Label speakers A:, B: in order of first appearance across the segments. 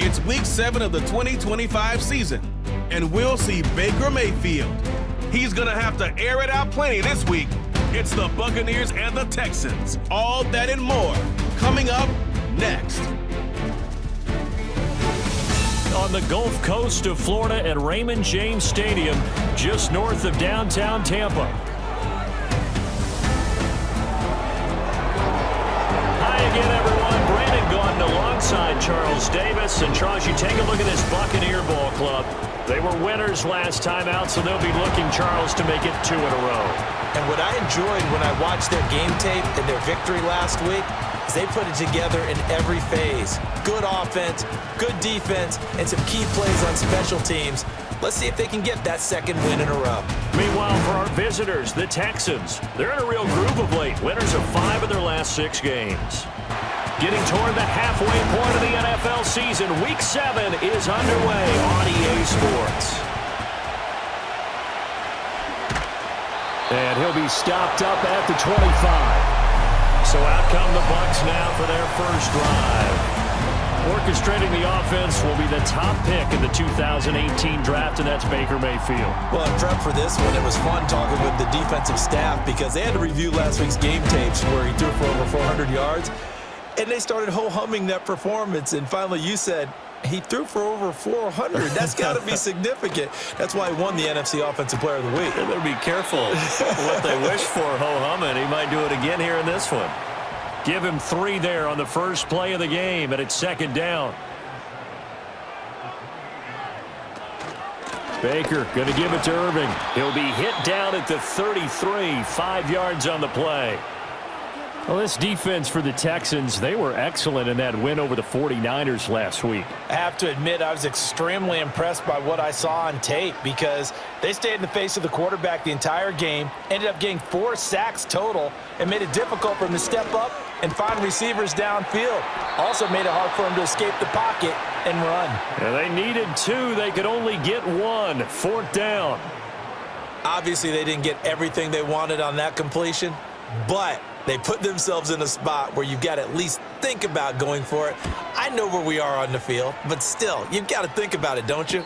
A: It's Week 7 of the 2025 season, and we'll see Baker Mayfield. He's going to have to air it out plenty this week. It's the Buccaneers and the Texans. All that and more coming up next.
B: On the Gulf Coast of Florida at Raymond James Stadium, just north of downtown Tampa. Hi again, everyone. Brandon Gordon alongside Charles Davis. And Charles, you take a look at this Buccaneer ball club. They were winners last time out, so they'll be looking, Charles, to make it 2 in a row.
C: And what I enjoyed when I watched their game tape and their victory last week is they put it together in every phase. Good offense, good defense, and some key plays on special teams. Let's see if they can get that second win in a row.
B: Meanwhile, for our visitors, the Texans, they're in a real groove of late. Winners of 5 of their last 6 games. Getting toward the halfway point of the NFL season, Week 7 is underway on EA Sports. And he'll be stopped up at the 25. So out come the Bucs now for their first drive. Orchestrating the offense will be the top pick in the 2018 draft, and that's Baker Mayfield.
C: Well, in prep for this one, it was fun talking with the defensive staff because they had to review last week's game tapes where he threw for over 400 yards. And they started ho-humming that performance. And finally, you said, he threw for over 400. That's got to be significant. That's why he won the NFC Offensive Player of the Week.
B: They better be careful what they wish for, ho-humming. He might do it again here in this one. Give him 3 there on the first play of the game, and it's second down. Baker going to give it to Irving. He'll be hit down at the 33, 5 yards on the play. Well, this defense for the Texans, they were excellent in that win over the 49ers last week.
C: I have to admit, I was extremely impressed by what I saw on tape because they stayed in the face of the quarterback the entire game, ended up getting 4 sacks total, and made it difficult for him to step up and find receivers downfield. Also made it hard for him to escape the pocket and run.
B: Yeah, they needed 2. They could only get 1. 4th down.
C: Obviously, they didn't get everything they wanted on that completion, but they put themselves in a spot where you've got to at least think about going for it. I know where we are on the field, but still, you've got to think about it, don't you?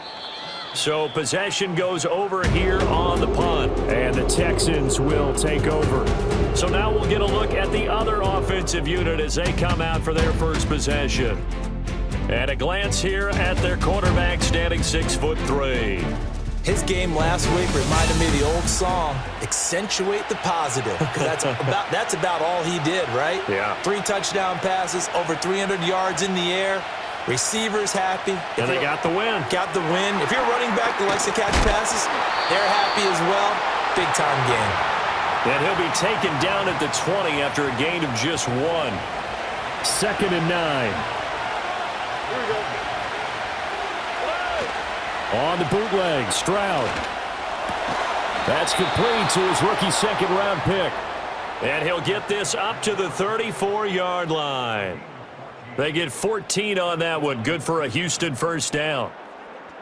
B: So possession goes over here on the punt, and the Texans will take over. So now we'll get a look at the other offensive unit as they come out for their first possession. And a glance here at their quarterback standing 6'3".
C: His game last week reminded me of the old song, accentuate the positive. That's about all he did, right?
B: Yeah.
C: 3 touchdown passes, over 300 yards in the air. Receivers happy.
B: And they got the win.
C: Got the win. If you're a running back that likes to catch passes, they're happy as well. Big-time game.
B: And he'll be taken down at the 20 after a gain of just 1. 2nd and 9. Here we go. On the bootleg, Stroud. That's complete to his rookie 2nd-round pick. And he'll get this up to the 34-yard line. They get 14 on that one. Good for a Houston first down.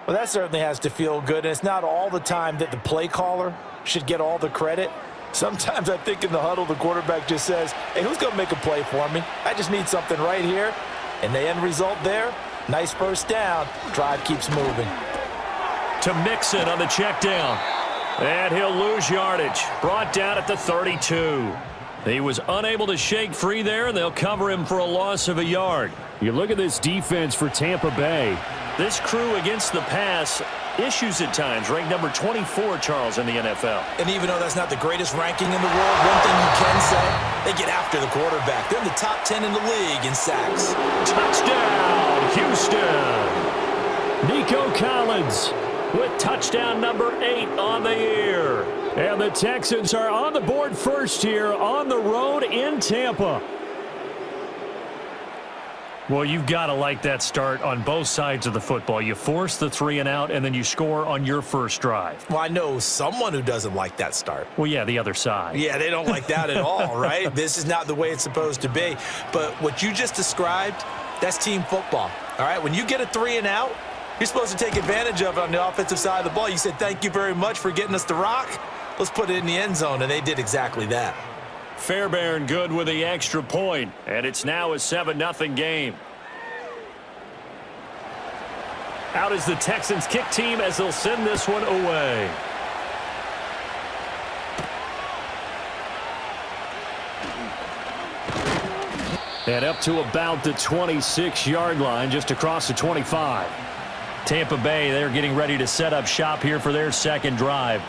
C: Well, that certainly has to feel good. And it's not all the time that the play caller should get all the credit. Sometimes I think in the huddle, the quarterback just says, hey, who's going to make a play for me? I just need something right here. And the end result there, nice first down. Drive keeps moving.
B: To Mixon on the check down. And he'll lose yardage. Brought down at the 32. He was unable to shake free there, and they'll cover him for a loss of a yard. You look at this defense for Tampa Bay. This crew against the pass, issues at times, ranked number 24, Charles, in the NFL.
C: And even though that's not the greatest ranking in the world, one thing you can say, they get after the quarterback. They're in the top 10 in the league in sacks.
B: Touchdown, Houston. Nico Collins with touchdown number 8 on the year. And the Texans are on the board first here on the road in Tampa. Well, you've got to like that start on both sides of the football. You force the 3 and out, and then you score on your first drive.
C: Well, I know someone who doesn't like that start.
B: Well, yeah, the other side.
C: Yeah, they don't like that at all, right? This is not the way it's supposed to be. But what you just described, that's team football, all right? When you get a 3 and out, you're supposed to take advantage of it on the offensive side of the ball. You said, thank you very much for getting us the rock. Let's put it in the end zone, and they did exactly that.
B: Fairbairn good with the extra point, and it's now a 7-0 game. Out is the Texans kick team as they'll send this one away. And up to about the 26-yard line, just across the 25. Tampa Bay, they're getting ready to set up shop here for their second drive.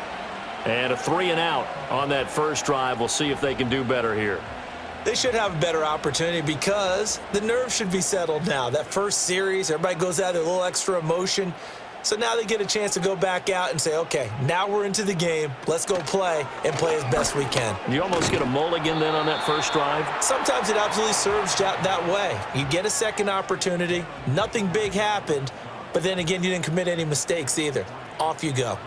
B: And a 3-and-out on that first drive. We'll see if they can do better here.
C: They should have a better opportunity because the nerves should be settled now. That first series, everybody goes out with a little extra emotion. So now they get a chance to go back out and say, okay, now we're into the game. Let's go play and play as best we can.
B: You almost get a mulligan then on that first drive?
C: Sometimes it absolutely serves that way. You get a second opportunity. Nothing big happened. But then again, you didn't commit any mistakes either. Off you go.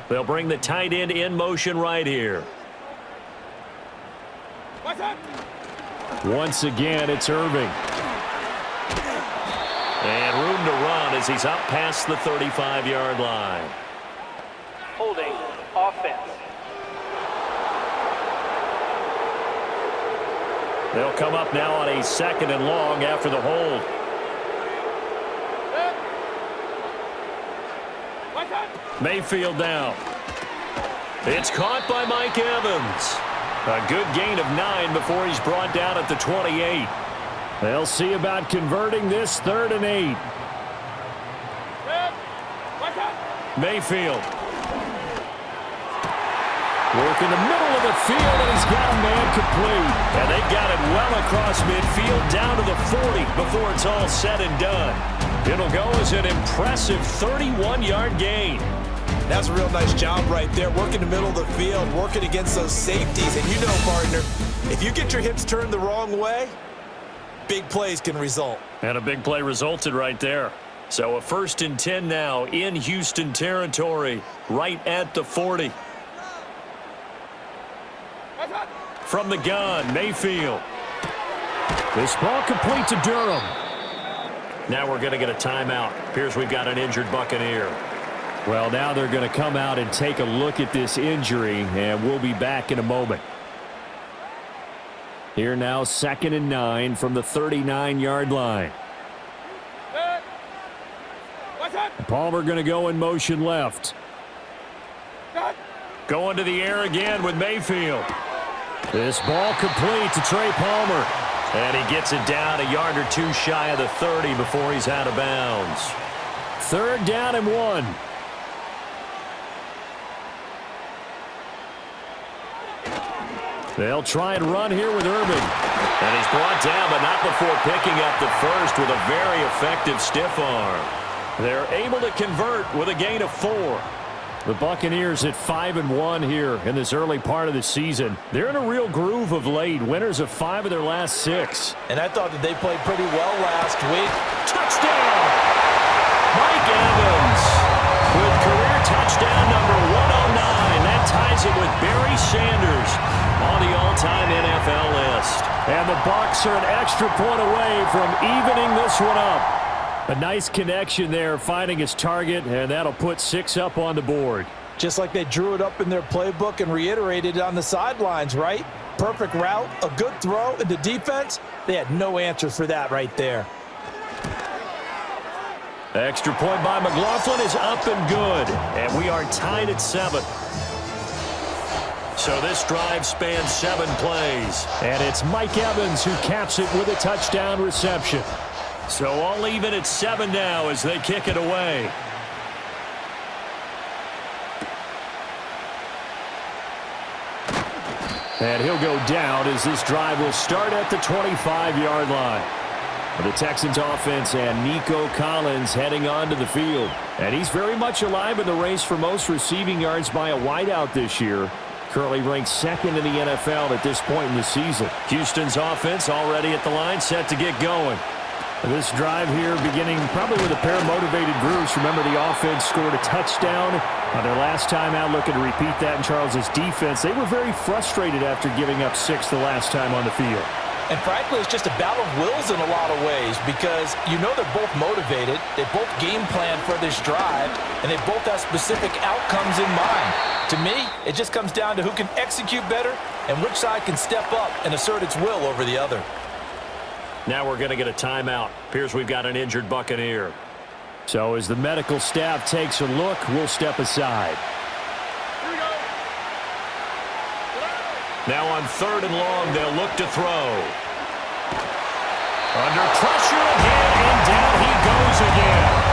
B: They'll bring the tight end in motion right here. Once again, it's Irving. And room to run as he's up past the 35-yard line.
D: Holding offense.
B: They'll come up now on a 2nd and long after the hold. Mayfield down. It's caught by Mike Evans. A good gain of 9 before he's brought down at the 28. They'll see about converting this 3rd and 8. Mayfield. Work in the middle of the field, and he's got a man complete. And they've got it well across midfield down to the 40 before it's all said and done. It'll go as an impressive 31-yard gain.
C: That's a real nice job right there, working the middle of the field, working against those safeties. And you know, partner, if you get your hips turned the wrong way, big plays can result.
B: And a big play resulted right there. So a 1st and 10 now in Houston territory, right at the 40. From the gun, Mayfield. This ball complete to Durham. Now we're going to get a timeout. Appears we've got an injured Buccaneer. Well, now they're going to come out and take a look at this injury, and we'll be back in a moment. Here now, 2nd and 9 from the 39-yard line. Palmer going to go in motion left. Going to the air again with Mayfield. This ball complete to Trey Palmer. And he gets it down a yard or two shy of the 30 before he's out of bounds. 3rd down and 1. They'll try and run here with Irving. And he's brought down, but not before picking up the first with a very effective stiff arm. They're able to convert with a gain of 4. The Buccaneers at 5-1 here in this early part of the season. They're in a real groove of late. Winners of 5 of their last 6.
C: And I thought that they played pretty well last week.
B: Touchdown! Mike Evans with career touchdown number 109. That ties him with Barry Sanders on the all-time NFL list. And the Bucs are an extra point away from evening this one up. A nice connection there, finding his target, and that'll put 6 up on the board.
C: Just like they drew it up in their playbook and reiterated it on the sidelines, right? Perfect route, a good throw, and the defense, they had no answer for that right there.
B: Extra point by McLaughlin is up and good, and we are tied at 7. So this drive spans 7 plays, and it's Mike Evans who caps it with a touchdown reception. So all even at 7 now as they kick it away. And he'll go down as this drive will start at the 25-yard line. The Texans offense and Nico Collins heading onto the field. And he's very much alive in the race for most receiving yards by a wideout this year. Currently ranked 2nd in the NFL at this point in the season. Houston's offense already at the line, set to get going. This drive here beginning probably with a pair of motivated Bruce. Remember, the offense scored a touchdown on their last time out, looking to repeat that in Charles's defense. They were very frustrated after giving up 6 the last time on the field.
C: And frankly, it's just a battle of wills in a lot of ways because you know they're both motivated, they both game plan for this drive, and they both have specific outcomes in mind. To me, it just comes down to who can execute better and which side can step up and assert its will over the other.
B: Now we're going to get a timeout. Appears we've got an injured Buccaneer.
E: So as the medical staff takes a look, we'll step aside.
B: Now on 3rd and long, they'll look to throw. Under pressure again, and down he goes again.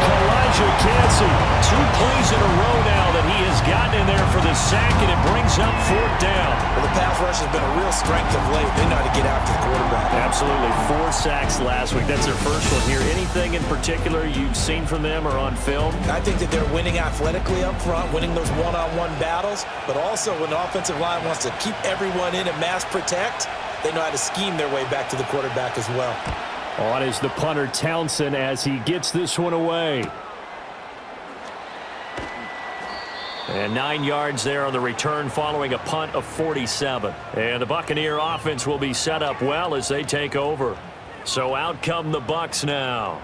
B: Elijah Cansey, 2 plays in a row now that he has gotten in there for the sack, and it brings up 4th down.
C: Well, the pass rush has been a real strength of late. They know how to get after the quarterback.
B: Absolutely. 4 sacks last week. That's their first one here. Anything in particular you've seen from them or on film?
C: I think that they're winning athletically up front, winning those one-on-one battles, but also when the offensive line wants to keep everyone in and mass protect, they know how to scheme their way back to the quarterback as well.
E: On is the punter Townsend as he gets this one away.
B: And 9 yards there on the return following a punt of 47. And the Buccaneer offense will be set up well as they take over. So out come the Bucs now.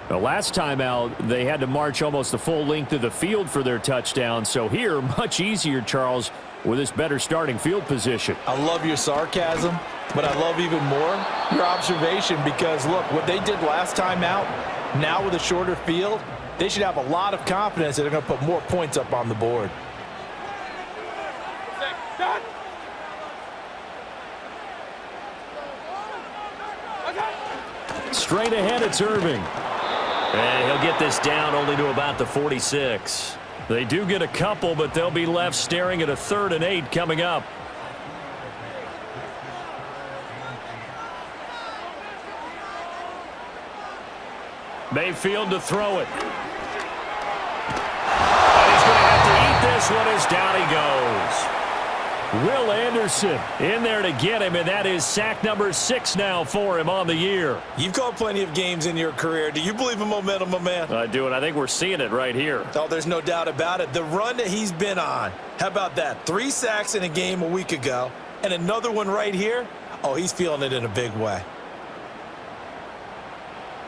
E: The last time out, they had to march almost the full length of the field for their touchdown. So here, much easier, Charles, with this better starting field position.
C: I love your sarcasm, but I love even more your observation because, look, what they did last time out, now with a shorter field, they should have a lot of confidence that they're going to put more points up on the board.
E: Straight ahead, it's Irving.
B: And he'll get this down only to about the 46.
E: They do get a couple, but they'll be left staring at a 3rd and 8 coming up. Mayfield to throw it.
B: And he's going to have to eat this one as down he goes.
E: Will Anderson in there to get him, and that is sack number 6 now for him on the year.
C: You've called plenty of games in your career. Do you believe in momentum, my man?
B: I do, and I think we're seeing it right here.
C: Oh, there's no doubt about it. The run that he's been on, how about that? 3 sacks in a game a week ago, and another one right here. Oh, he's feeling it in a big way.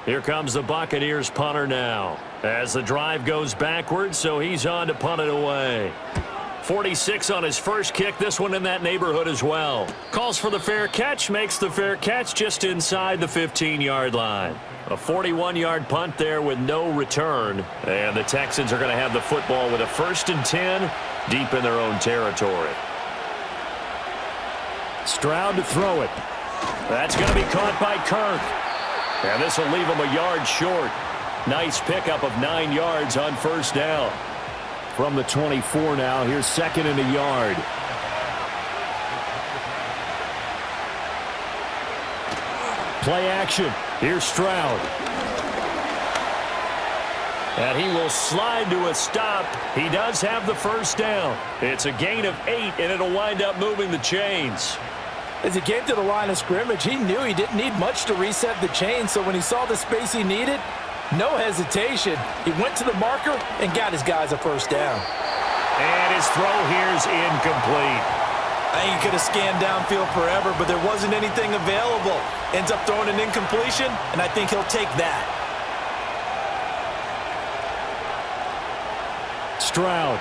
B: Here comes the Buccaneers punter now. As the drive goes backwards, so he's on to punt it away. 46 on his first kick, this one in that neighborhood as well. Calls for the fair catch, makes the fair catch just inside the 15-yard line. A 41-yard punt there with no return. And the Texans are going to have the football with a 1st and 10 deep in their own territory.
E: Stroud to throw it.
B: That's going to be caught by Kirk. And this will leave him a yard short. Nice pickup of 9 yards on 1st down.
E: From the 24 now, here's 2nd and a yard. Play action. Here's Stroud.
B: And he will slide to a stop. He does have the 1st down. It's a gain of 8, and it'll wind up moving the chains.
C: As he came to the line of scrimmage, he knew he didn't need much to reset the chain, so when he saw the space he needed, no hesitation. He went to the marker and got his guys a 1st down.
B: And his throw here's incomplete.
C: I think he could have scanned downfield forever, but there wasn't anything available. Ends up throwing an incompletion, and I think he'll take that.
E: Stroud.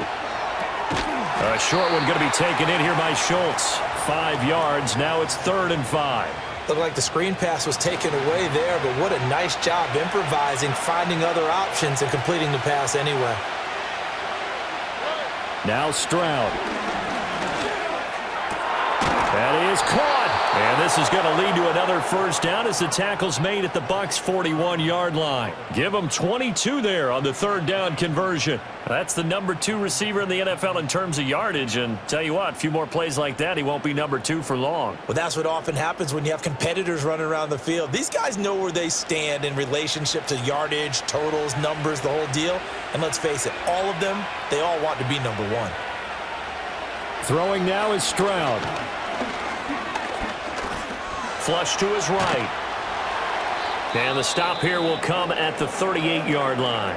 B: A short one going to be taken in here by Schultz. 5 yards. Now it's 3rd and 5.
C: Looked like the screen pass was taken away there, but what a nice job improvising, finding other options, and completing the pass anyway.
E: Now Stroud. That is caught.
B: And this is going to lead to another 1st down as the tackle's made at the Bucs' 41-yard line. Give them 22 there on the 3rd down conversion. That's the number 2 receiver in the NFL in terms of yardage. And tell you what, a few more plays like that, he won't be number 2 for long.
C: Well, that's what often happens when you have competitors running around the field. These guys know where they stand in relationship to yardage, totals, numbers, the whole deal. And let's face it, all of them, they all want to be number 1.
E: Throwing now is Stroud.
B: Flush to his right. And the stop here will come at the 38-yard line.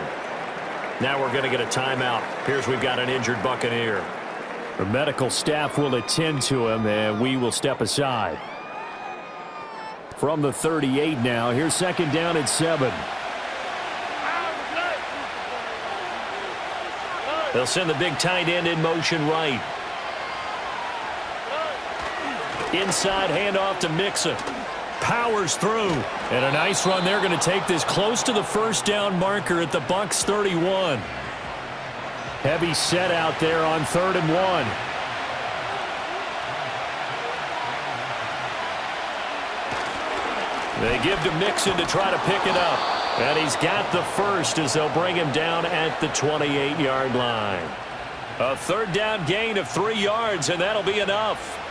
B: Now we're going to get a timeout. Here's we've got an injured Buccaneer.
E: The medical staff will attend to him, and we will step aside. From the 38 now, here's 2nd down and 7.
B: They'll send the big tight end in motion right. Inside handoff to Mixon. powers through. And a nice run there, going to take this close to the first down marker at the Bucs 31. Heavy set out there on 3rd and 1. They give to Mixon to try to pick it up. And he's got the first as they'll bring him down at the 28-yard line. A 3rd down gain of 3 yards, and that'll be enough.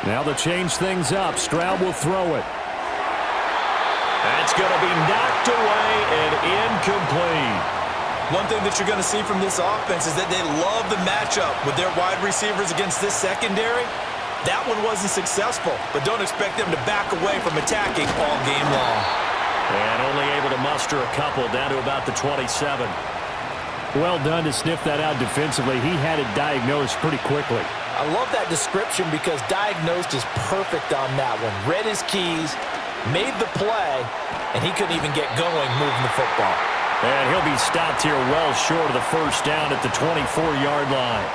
E: Now to change things up, Stroud will throw it.
B: That's going to be knocked away and incomplete.
C: One thing that you're going to see from this offense is that they love the matchup with their wide receivers against this secondary. That one wasn't successful, but don't expect them to back away from attacking all game long.
B: And only able to muster a couple down to about the 27.
E: Well done to sniff that out defensively. He had it diagnosed pretty quickly.
F: I love that description because diagnosed is perfect on that one. Read his keys, made the play, and he couldn't even get going moving the football.
B: And he'll be stopped here well short of the first down at the 24-yard line.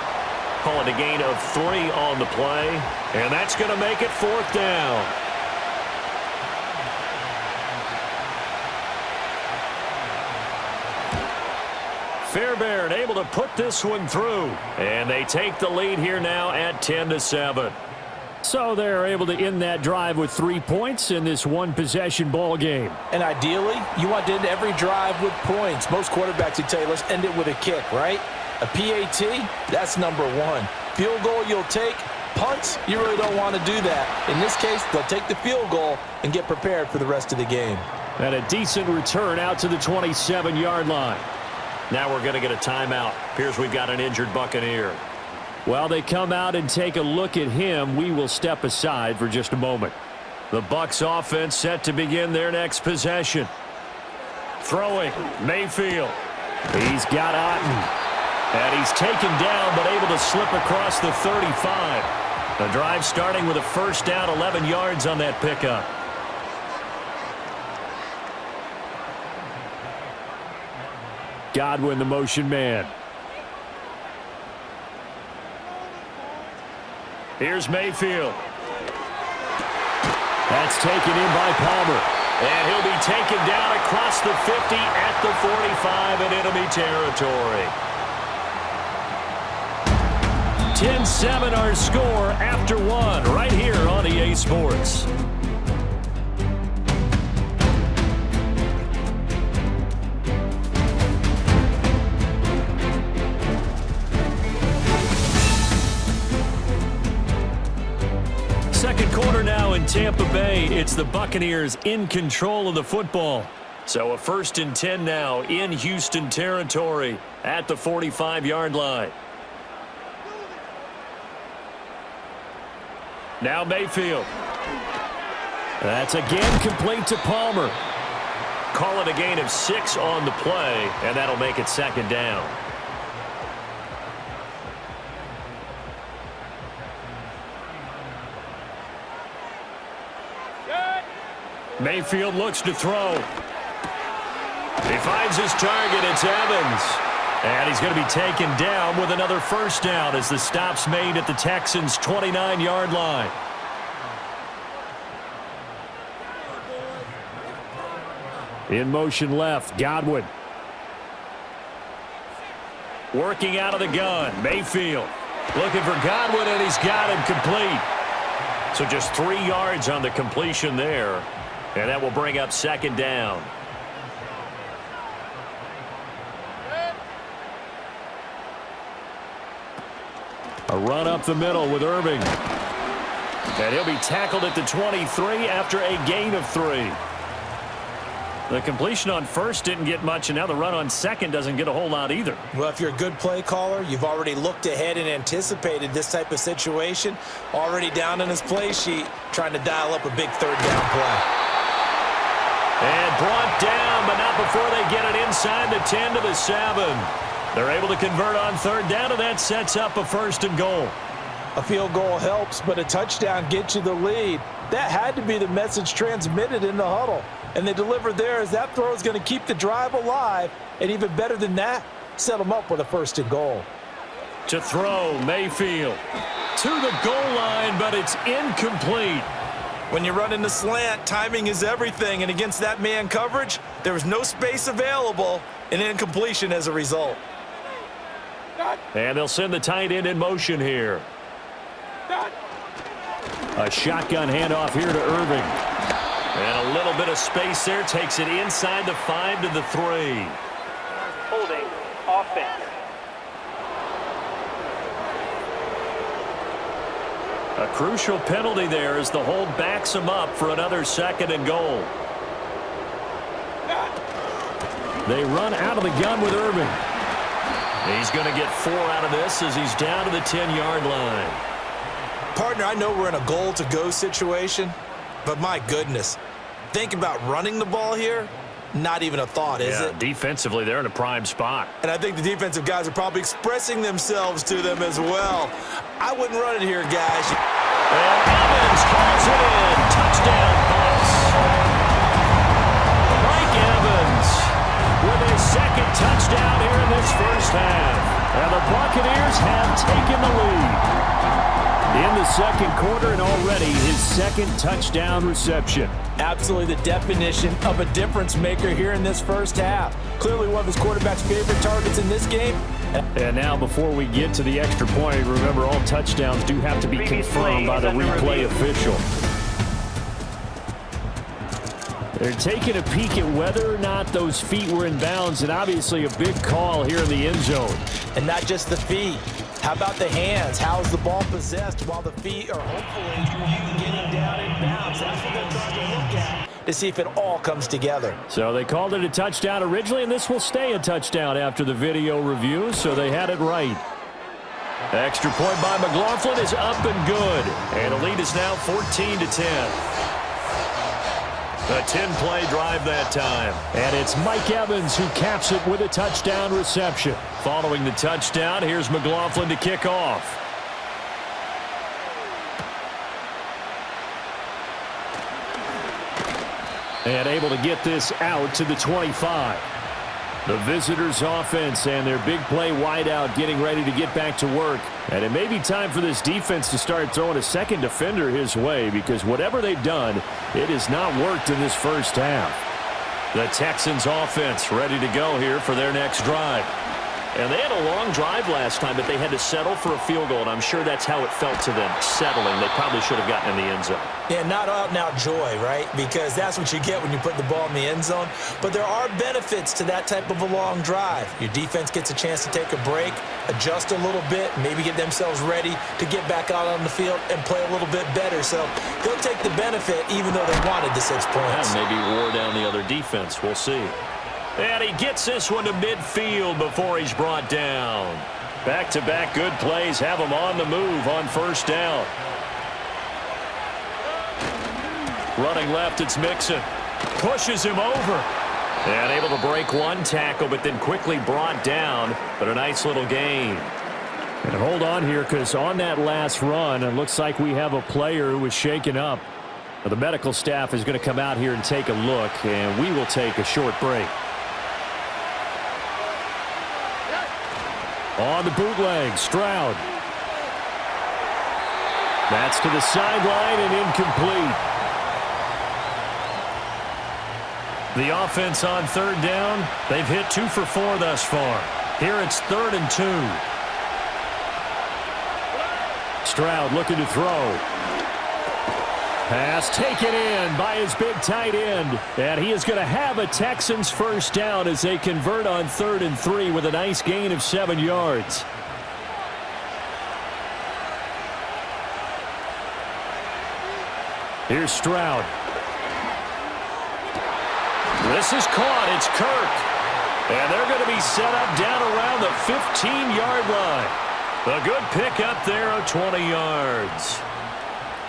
B: Call it a gain of 3 on the play, and that's going to make it 4th down. Fairbairn able to put this one through, and they take the lead here now at 10-7.
E: So they're able to end that drive with 3 points in this one-possession ball game.
F: And ideally, you want to end every drive with points. Most quarterbacks would tell you, let's end it with a kick, right? A PAT, that's number 1. Field goal you'll take. Punts, you really don't want to do that. In this case, they'll take the field goal and get prepared for the rest of the game.
E: And a decent return out to the 27-yard line.
B: Now we're going to get a timeout. Appears we've got an injured Buccaneer.
E: While they come out and take a look at him, we will step aside for just a moment.
B: The Bucs offense set to begin their next possession. Throwing, Mayfield.
E: He's got Otten.
B: And he's taken down but able to slip across the 35. The drive starting with a first down, 11 yards on that pickup.
E: Godwin, the motion man.
B: Here's Mayfield.
E: That's taken in by Palmer.
B: And he'll be taken down across the 50 at the 45 in enemy territory. 10-7 our score after 1 right here on EA Sports. Second quarter now in Tampa Bay. It's the Buccaneers in control of the football. So a 1st and 10 now in Houston territory at the 45-yard line. Now Mayfield.
E: That's again complete to Palmer.
B: Call it a gain of 6 on the play, and that'll make it 2nd down. Mayfield looks to throw. He finds his target. It's Evans. And he's going to be taken down with another first down as the stop's made at the Texans' 29-yard line.
E: In motion left, Godwin.
B: Working out of the gun, Mayfield. Looking for Godwin, and he's got him complete. So just 3 yards on the completion there. And that will bring up 2nd down.
E: A run up the middle with Irving.
B: And he'll be tackled at the 23 after a gain of 3. The completion on first didn't get much, and now the run on second doesn't get a whole lot either.
F: Well, if you're a good play caller, you've already looked ahead and anticipated this type of situation. Already down in his play sheet, trying to dial up a big 3rd down play.
B: And brought down, but not before they get it inside the 10 to the 7. They're able to convert on 3rd down, and that sets up a 1st and goal.
F: A field goal helps, but a touchdown gets you the lead. That had to be the message transmitted in the huddle. And they delivered there as that throw is going to keep the drive alive. And even better than that, set them up with a 1st and goal.
B: To throw, Mayfield. To the goal line, but it's incomplete.
F: When you run in the slant, timing is everything, and against that man coverage, there was no space available, and incompletion as a result.
B: And they'll send the tight end in motion here. A shotgun handoff here to Irving. And a little bit of space there, takes it inside the 5 to the 3.
D: Holding offense.
B: A crucial penalty there as the hold backs him up for another 2nd and goal.
E: They run out of the gun with Irving.
B: He's going to get 4 out of this as he's down to the 10-yard line.
F: Partner, I know we're in a goal-to-go situation, but my goodness, think about running the ball here. Not even a thought, is it?
B: Defensively, they're in a prime spot.
F: And I think the defensive guys are probably expressing themselves to them as well. I wouldn't run it here, guys.
B: And Evans calls it in. Touchdown, Bucs. Mike Evans with his 2nd touchdown here in this first half. And the Buccaneers have taken the lead. In the 2nd quarter, and already his 2nd touchdown reception.
F: Absolutely the definition of a difference maker here in this first half. Clearly one of his quarterback's favorite targets in this game.
E: And now before we get to the extra point, remember all touchdowns do have to be confirmed by the replay official. They're taking a peek at whether or not those feet were in bounds, and obviously a big call here in the end zone.
F: And not just the feet. How about the hands? How is the ball possessed while the feet are hopefully getting down in bounds? That's what they're trying to look at to see if it all comes together.
E: So they called it a touchdown originally, and this will stay a touchdown after the video review, so they had it right. Extra point by McLaughlin is up and good. And the lead is now 14-10. A 10-play drive that time. And it's Mike Evans who caps it with a touchdown reception.
B: Following the touchdown, here's McLaughlin to kick off.
E: And able to get this out to the 25. The visitors' offense and their big play wideout getting ready to get back to work. And it may be time for this defense to start throwing a 2nd defender his way, because whatever they've done, it has not worked in this first half.
B: The Texans' offense ready to go here for their next drive. And they had a long drive last time, but they had to settle for a field goal, and I'm sure that's how it felt to them, settling. They probably should have gotten in the end zone.
F: Yeah, not out-and-out joy, right? Because that's what you get when you put the ball in the end zone. But there are benefits to that type of a long drive. Your defense gets a chance to take a break, adjust a little bit, maybe get themselves ready to get back out on the field and play a little bit better. So they'll take the benefit even though they wanted the 6 points.
B: Yeah, maybe wore down the other defense. We'll see. And he gets this one to midfield before he's brought down. Back-to-back good plays have him on the move on first down. Running left, it's Mixon. Pushes him over. And able to break one tackle, but then quickly brought down. But a nice little gain.
E: And hold on here, because on that last run, it looks like we have a player who was shaken up. Now, the medical staff is going to come out here and take a look, and we will take a short break. On the bootleg, Stroud. That's to the sideline and incomplete.
B: The offense on 3rd down, they've hit 2 for 4 thus far. Here it's 3rd and 2.
E: Stroud looking to throw. Pass taken in by his big tight end. And he is going to have a Texans first down as they convert on 3rd and 3 with a nice gain of 7 yards. Here's Stroud.
B: This is caught. It's Kirk. And they're going to be set up down around the 15-yard line. A good pickup there of 20 yards.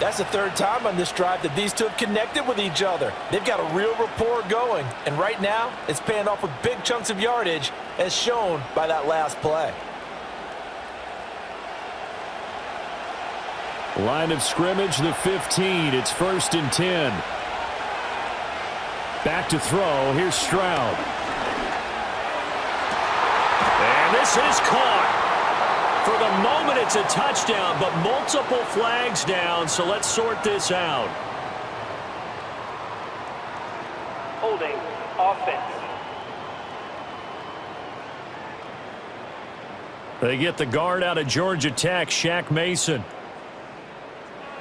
F: That's the 3rd time on this drive that these two have connected with each other. They've got a real rapport going. And right now, it's paying off with big chunks of yardage, as shown by that last play.
E: Line of scrimmage, the 15. It's 1st and 10. Back to throw. Here's Stroud.
B: And this is caught. For the moment, it's a touchdown, but multiple flags down, so let's sort this out.
D: Holding offense.
B: They get the guard out of Georgia Tech, Shaq Mason.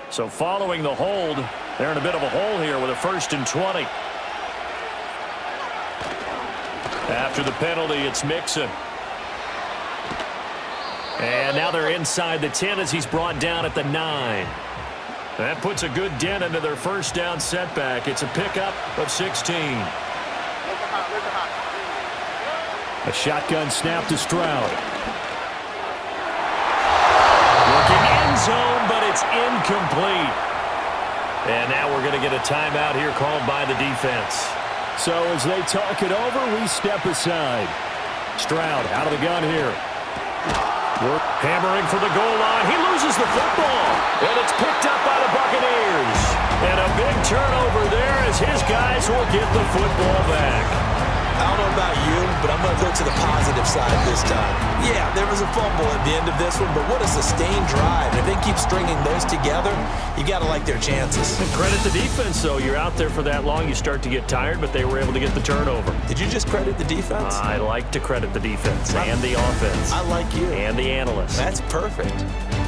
B: So following the hold, they're in a bit of a hole here with a 1st and 20. After the penalty, it's Mixon. And now they're inside the 10 as he's brought down at the 9. That puts a good dent into their 1st down setback. It's a pickup of 16.
E: A shotgun snap to Stroud.
B: Looking end zone, but it's incomplete. And now we're going to get a timeout here called by the defense.
E: So as they talk it over, we step aside. Stroud out of the gun here.
B: Hammering for the goal line. He loses the football. And it's picked up by the Buccaneers. And a big turnover there as his guys will get the football back.
C: I don't know about you, but I'm going to go to the positive side this time. Yeah, there was a fumble at the end of this one, but what a sustained drive. If they keep stringing those together, you got to like their chances.
B: And credit the defense, though. You're out there for that long, you start to get tired, but they were able to get the turnover.
C: Did you just credit the defense?
B: I like to credit the defense and the offense.
C: I like you.
B: And the analysts.
C: That's perfect.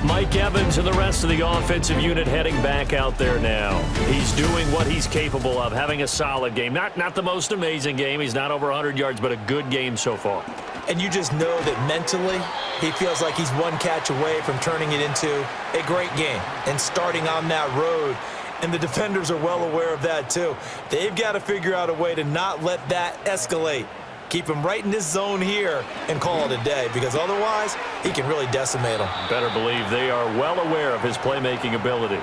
B: Mike Evans and the rest of the offensive unit heading back out there now. He's doing what he's capable of, having a solid game. Not the most amazing game. He's not over 100 yards, but a good game so far.
C: And you just know that mentally, he feels like he's one catch away from turning it into a great game and starting on that road. And the defenders are well aware of that, too. They've got to figure out a way to not let that escalate. Keep him right in this zone here and call it a day, because otherwise he can really decimate them.
B: Better believe they are well aware of his playmaking ability.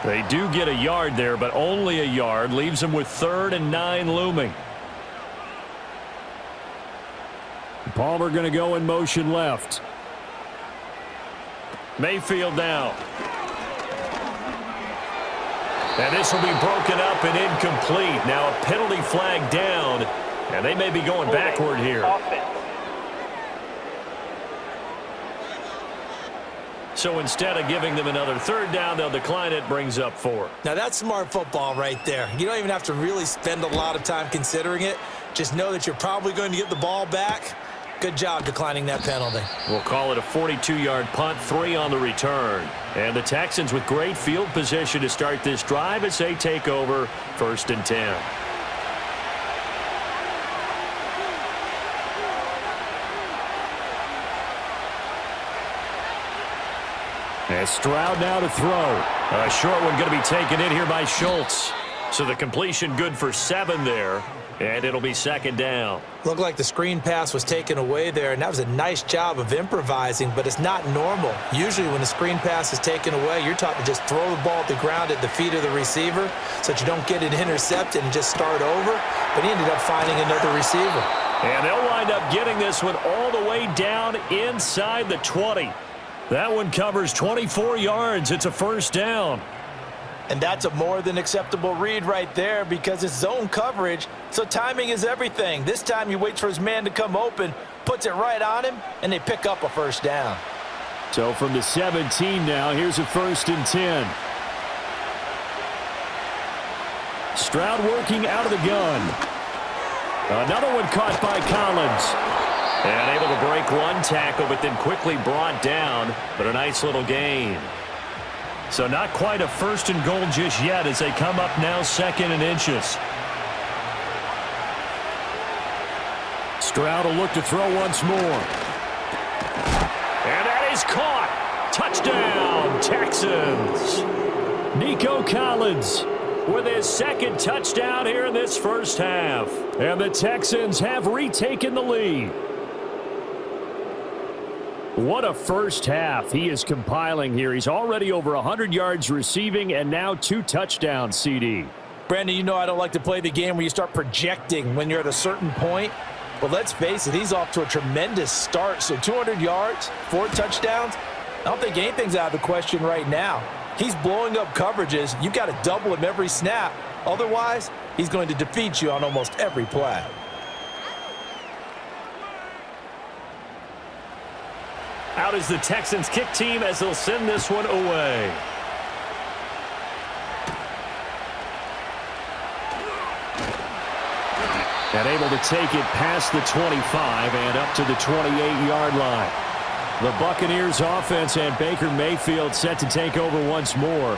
B: They do get a yard there, but only a yard. Leaves them with 3rd and 9 looming.
E: Palmer going to go in motion left.
B: Mayfield now. And this will be broken up and incomplete. Now a penalty flag down. And they may be going backward here. So instead of giving them another 3rd down, they'll decline it, brings up 4.
C: Now that's smart football right there. You don't even have to really spend a lot of time considering it. Just know that you're probably going to get the ball back. Good job declining that penalty.
B: We'll call it a 42-yard punt, 3 on the return. And the Texans with great field position to start this drive as they take over 1st and 10.
E: And Stroud now to throw.
B: A short one going to be taken in here by Schultz. So the completion good for 7 there. And it'll be 2nd down.
C: Looked like the screen pass was taken away there, and that was a nice job of improvising, but it's not normal. Usually when the screen pass is taken away, you're taught to just throw the ball at the ground at the feet of the receiver so that you don't get it intercepted and just start over. But he ended up finding another receiver.
B: And they'll wind up getting this one all the way down inside the 20. That one covers 24 yards. It's a 1st down.
F: And that's a more than acceptable read right there because it's zone coverage, so timing is everything. This time he waits for his man to come open, puts it right on him, and they pick up a 1st down.
E: So from the 17 now, here's a 1st and 10. Stroud working out of the gun. Another one caught by Collins.
B: And able to break one tackle, but then quickly brought down, but a nice little gain. So not quite a 1st and goal just yet as they come up now 2nd and inches.
E: Stroud will look to throw once more.
B: And that is caught. Touchdown, Texans.
E: Nico Collins
B: with his 2nd touchdown here in this 1st half.
E: And the Texans have retaken the lead. What a 1st half he is compiling here. He's already over 100 yards receiving and now 2 touchdowns, CD.
F: Brandon, you know I don't like to play the game where you start projecting when you're at a certain point. But let's face it, he's off to a tremendous start. So 200 yards, 4 touchdowns. I don't think anything's out of the question right now. He's blowing up coverages. You've got to double him every snap. Otherwise, he's going to defeat you on almost every play.
E: Out is the Texans kick team as they'll send this one away. And able to take it past the 25 and up to the 28-yard line. The Buccaneers offense and Baker Mayfield set to take over once more.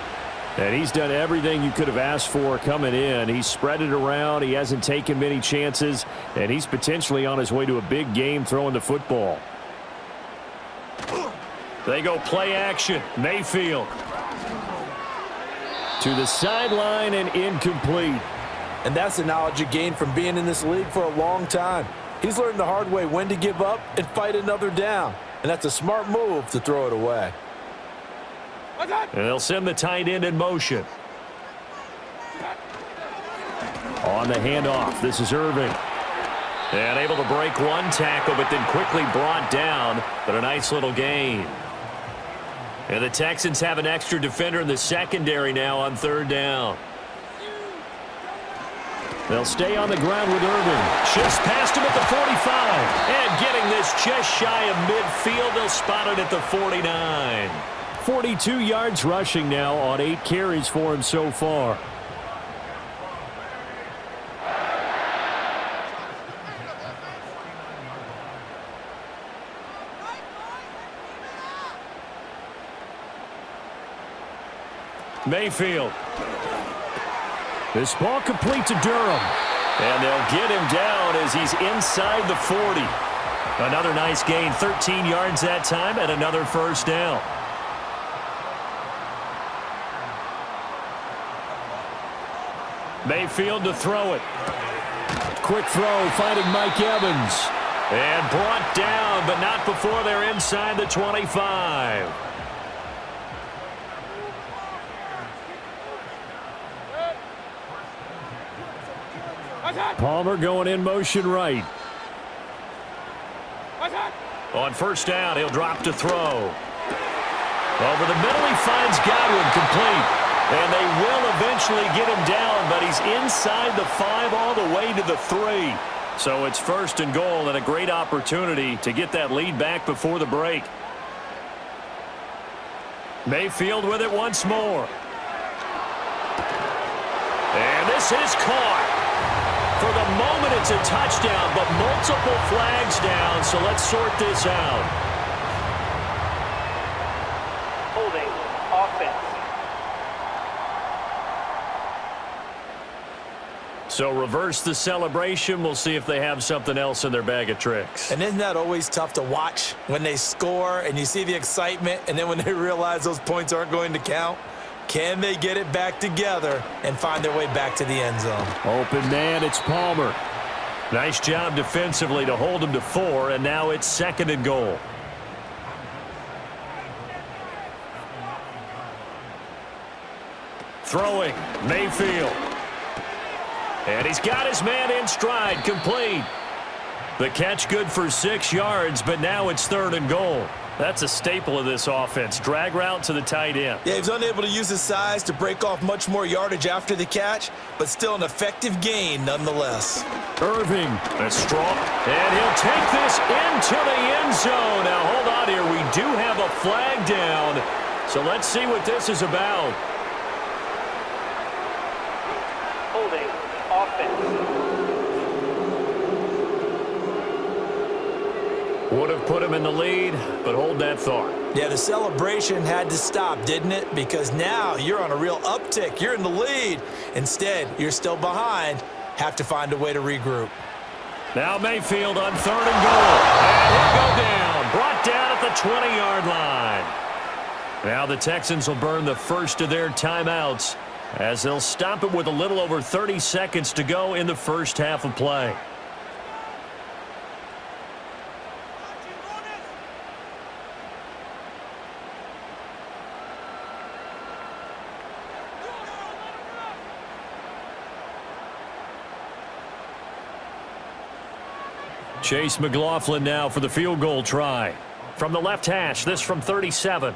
E: And he's done everything you could have asked for coming in. He's spread it around. He hasn't taken many chances. And he's potentially on his way to a big game throwing the football. They go play action. Mayfield to the sideline and incomplete.
F: And that's the knowledge you gain from being in this league for a long time. He's learned the hard way when to give up and fight another down. And that's a smart move to throw it away.
E: And they'll send the tight end in motion. On the handoff, this is Irving. And able to break one tackle, but then quickly brought down. But a nice little gain. And the Texans have an extra defender in the secondary now on third down. They'll stay on the ground with Irving. Shifts past him at the 45. And getting this just shy of midfield, they'll spot it at the 49. 42 yards rushing now on 8 carries for him so far. Mayfield. This ball complete to Durham. And they'll get him down as he's inside the 40. Another nice gain, 13 yards that time, and another first down. Mayfield to throw it. Quick throw, finding Mike Evans. And brought down, but not before they're inside the 25. Palmer going in motion right. On first down, he'll drop to throw. Over the middle, he finds Godwin, complete. And they will eventually get him down, but he's inside the 5 all the way to the 3. So it's first and goal and a great opportunity to get that lead back before the break. Mayfield with it once more. And this is caught. For the moment, it's a touchdown, but multiple flags down, so let's sort this out.
D: Holding offense.
E: So reverse the celebration. We'll see if they have something else in their bag of tricks.
F: And isn't that always tough to watch when they score and you see the excitement, and then when they realize those points aren't going to count? Can they get it back together and find their way back to the end zone?
E: Open man, it's Palmer. Nice job defensively to hold him to 4, and now it's second and goal. Throwing, Mayfield. And he's got his man in stride, complete. The catch good for 6 yards, but now it's third and goal. That's a staple of this offense. Drag route to the tight end.
F: Yeah, he was unable to use his size to break off much more yardage after the catch, but still an effective gain nonetheless.
E: Irving, that's strong. And he'll take this into the end zone. Now, hold on here. We do have a flag down. So let's see what this is about.
D: Holding offense.
E: Would have put him in the lead, but hold that thought.
F: Yeah, the celebration had to stop, didn't it? Because now you're on a real uptick. You're in the lead. Instead, you're still behind. Have to find a way to regroup.
E: Now Mayfield on third and goal. And he'll go down. Brought down at the 20-yard line. Now the Texans will burn the first of their timeouts as they'll stop it with a little over 30 seconds to go in the first half of play. Chase McLaughlin now for the field goal try. From the left hash, this from 37.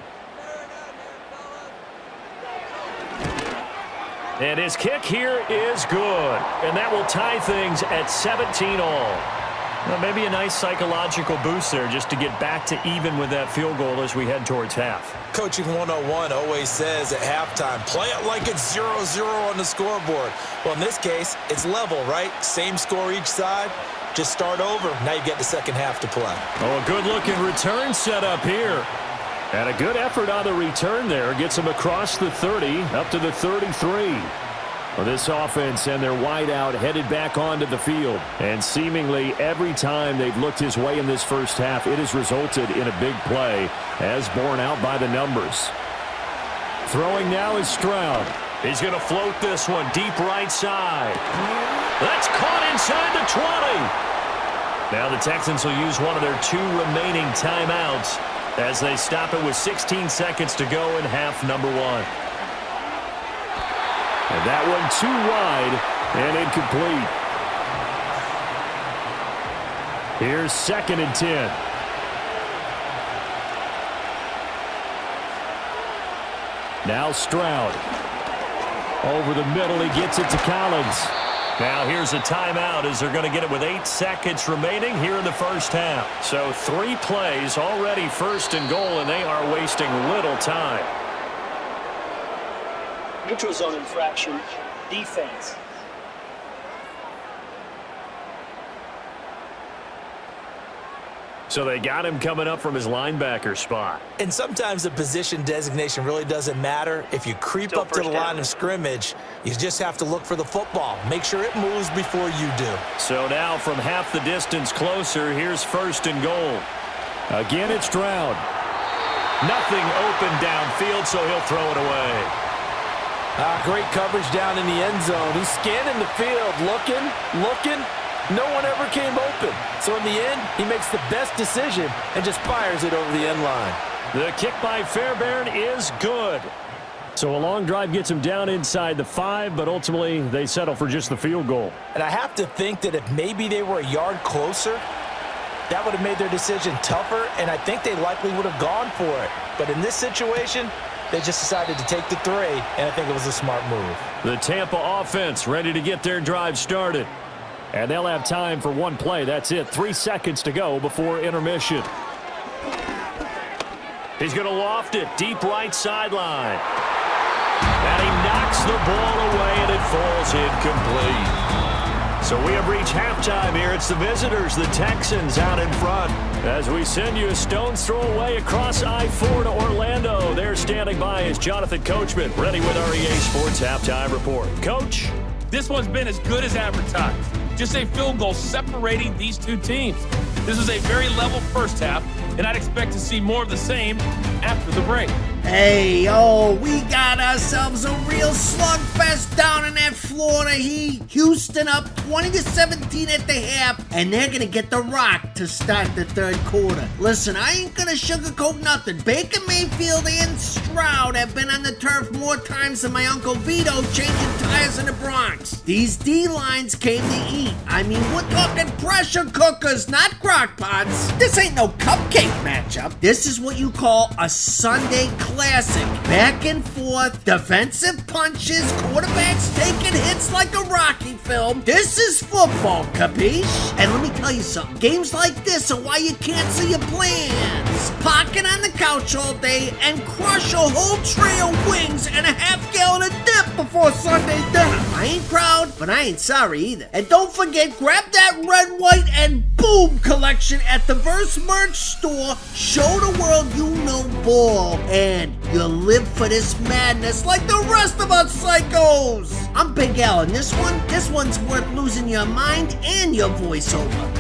E: And his kick here is good. And that will tie things at 17 all. Well, maybe a nice psychological boost there just to get back to even with that field goal as we head towards half.
C: Coaching 101 always says at halftime, play it like it's 0-0 on the scoreboard. Well, in this case, it's level, right? Same score each side. Just start over. Now you get the second half to play.
E: Oh, a good-looking return set up here. And a good effort on the return there. Gets him across the 30, up to the 33. Well, this offense and their wideout headed back onto the field. And seemingly every time they've looked his way in this first half, it has resulted in a big play, as borne out by the numbers. Throwing now is Stroud. He's going to float this one deep right side. That's caught inside the 20. Now the Texans will use one of their 2 remaining timeouts as they stop it with 16 seconds to go in half number 1. And that one too wide and incomplete. Here's 2nd and 10. Now Stroud. Over the middle, he gets it to Collins. Now here's a timeout as they're going to get it with 8 seconds remaining here in the first half. So 3 plays already 1st and goal, and they are wasting little time.
G: Neutral zone infraction, defense.
E: So they got him coming up from his linebacker spot.
C: And sometimes the position designation really doesn't matter. If you creep up to the line of scrimmage, you just have to look for the football. Make sure it moves before you do.
E: So now from half the distance closer, here's 1st and goal. Again, it's Stroud. Nothing open downfield, so he'll throw it away.
F: Great coverage down in the end zone. He's scanning the field, looking. No one ever came open. So in the end, he makes the best decision and just fires it over the end line.
E: The kick by Fairbairn is good. So a long drive gets him down inside the 5, but ultimately they settle for just the field goal.
F: And I have to think that if maybe they were a yard closer, that would have made their decision tougher, and I think they likely would have gone for it. But in this situation, they just decided to take the 3, and I think it was a smart move.
E: The Tampa offense ready to get their drive started. And they'll have time for 1 play. That's it. 3 seconds to go before intermission. He's going to loft it deep right sideline. And he knocks the ball away, and it falls incomplete. So we have reached halftime here. It's the visitors, the Texans, out in front. As we send you a stone's throw away across I-4 to Orlando. There standing by is Jonathan Coachman, ready with our EA Sports Halftime Report. Coach?
H: This one's been as good as advertised. Just a field goal separating these 2 teams. This is a very level first half, and I'd expect to see more of the same after the break.
I: Hey, yo, we got ourselves a real slugfest down in that Florida Heat. Houston up 20-17 at the half, and they're going to get the rock to start the 3rd quarter. Listen, I ain't going to sugarcoat nothing. Baker Mayfield and Stroud have been on the turf more times than my Uncle Vito changing tires in the Bronx. These D-lines came to eat. I mean, we're talking pressure cookers, not crock pots. This ain't no cupcake matchup. This is what you call a Sunday classic. Back and forth, defensive punches, quarterbacks taking hits like a Rocky film. This is football, capiche? And let me tell you something. Games like this are why you cancel your plans. Pocket on the couch all day and crush a whole tray of wings and a half-gallon of dip before Sunday dinner. I ain't proud, but I ain't sorry either. And don't forget, grab that red, white, and boom collection at the Verse merch store. Show the world you know ball, and you'll live for this madness like the rest of us psychos. I'm Big Al, and this one's worth losing your mind and your voiceover.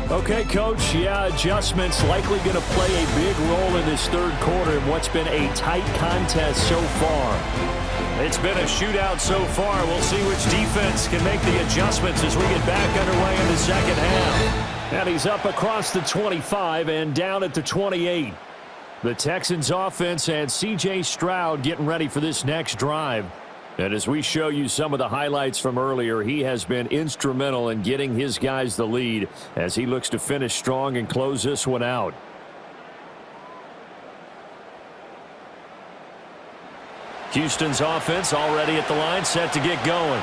E: Okay, Coach, adjustments likely going to play a big role in this 3rd quarter in what's been a tight contest so far. It's been a shootout so far. We'll see which defense can make the adjustments as we get back underway in the 2nd half. And he's up across the 25 and down at the 28. The Texans offense and C.J. Stroud getting ready for this next drive. And as we show you some of the highlights from earlier, he has been instrumental in getting his guys the lead as he looks to finish strong and close this one out. Houston's offense already at the line, set to get going.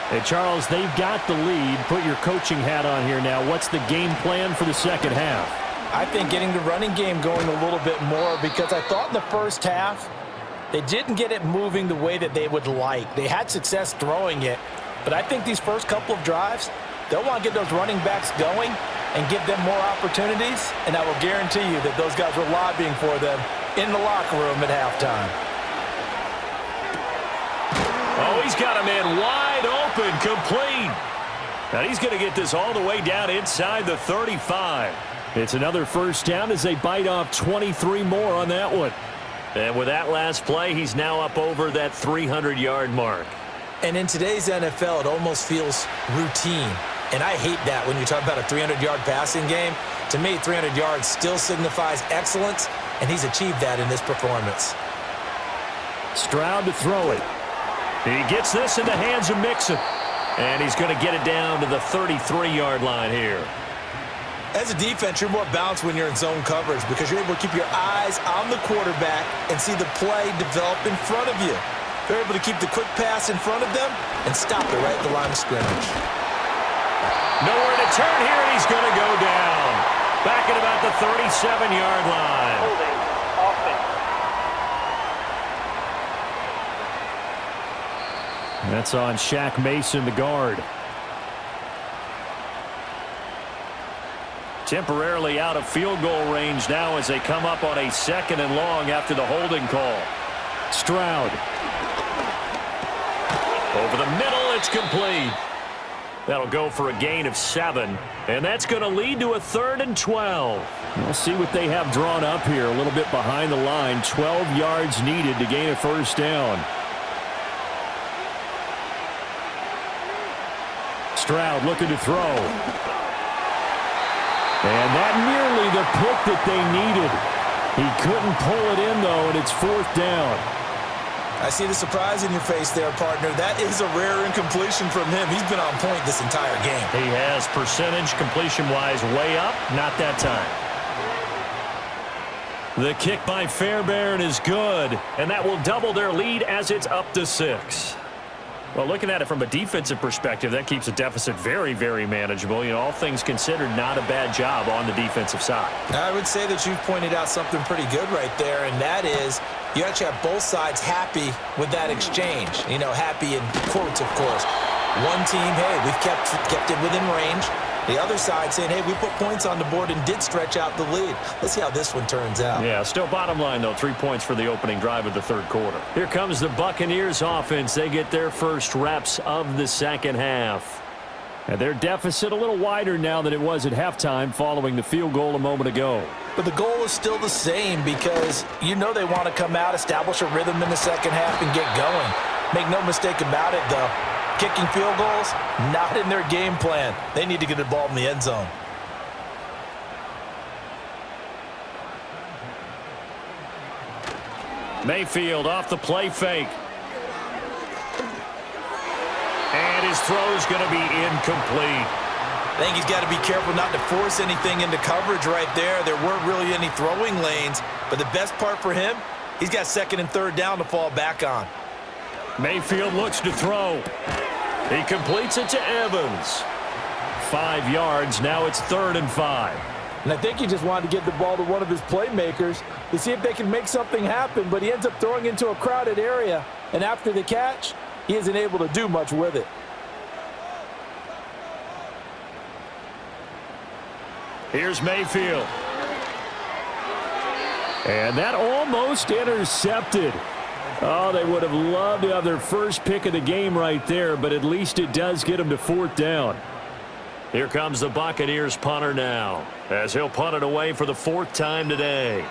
E: Hey, Charles, they've got the lead. Put your coaching hat on here now. What's the game plan for the second half?
F: I think getting the running game going a little bit more, because I thought in the first half they didn't get it moving the way that they would like. They had success throwing it, but I think these first couple of drives, they'll want to get those running backs going and give them more opportunities, and I will guarantee you that those guys were lobbying for them in the locker room at halftime.
E: Oh, he's got a man wide open, complete. Now he's going to get this all the way down inside the 35. It's another first down as they bite off 23 more on that one. And with that last play, he's now up over that 300-yard mark.
F: And in today's NFL, it almost feels routine. And I hate that when you talk about a 300-yard passing game. To me, 300 yards still signifies excellence, and he's achieved that in this performance.
E: Stroud to throw it. He gets this in the hands of Mixon. And he's going to get it down to the 33-yard line here.
F: As a defense, you're more balanced when you're in zone coverage because you're able to keep your eyes on the quarterback and see the play develop in front of you. They're able to keep the quick pass in front of them and stop it right at the line of scrimmage.
E: Nowhere to turn here, and he's going to go down. Back at about the 37-yard line.
D: Holding offense.
E: That's on Shaq Mason, the guard. Temporarily out of field goal range now as they come up on a 2nd and long after the holding call. Stroud. Over the middle, it's complete. That'll go for a gain of 7, and that's going to lead to a 3rd and 12. We'll see what they have drawn up here. A little bit behind the line. 12 yards needed to gain a first down. Stroud looking to throw. And that nearly the pick that they needed. He couldn't pull it in, though, and it's 4th down.
F: I see the surprise in your face there, partner. That is a rare incompletion from him. He's been on point this entire game.
E: He has percentage completion-wise way up. Not that time. The kick by Fairbairn is good, and that will double their lead as it's up to 6. Well, looking at it from a defensive perspective, that keeps the deficit very, very manageable. You know, all things considered, not a bad job on the defensive side.
F: I would say that you've pointed out something pretty good right there, and that is you actually have both sides happy with that exchange. You know, happy in quotes, of course. One team, hey, we've kept it within range. The other side saying, hey, we put points on the board and did stretch out the lead. Let's see how this one turns out.
E: Yeah, still bottom line, though, 3 points for the opening drive of the 3rd quarter. Here comes the Buccaneers offense. They get their first reps of the second half. And their deficit a little wider now than it was at halftime following the field goal a moment ago.
F: But the goal is still the same because you know they want to come out, establish a rhythm in the second half, and get going. Make no mistake about it, though. Kicking field goals, not in their game plan. They need to get the ball in the end zone.
E: Mayfield off the play fake. And his throw's going to be incomplete.
F: I think he's got to be careful not to force anything into coverage right there. There weren't really any throwing lanes, but the best part for him, he's got 2nd and 3rd down to fall back on.
E: Mayfield looks to throw. He completes it to Evans. 5 yards. Now it's 3rd and 5.
F: And I think he just wanted to get the ball to one of his playmakers to see if they can make something happen, but he ends up throwing into a crowded area. And after the catch, he isn't able to do much with it.
E: Here's Mayfield. And that almost intercepted. Oh, they would have loved to have their first pick of the game right there, but at least it does get them to 4th down. Here comes the Buccaneers punter now, as he'll punt it away for the 4th time today.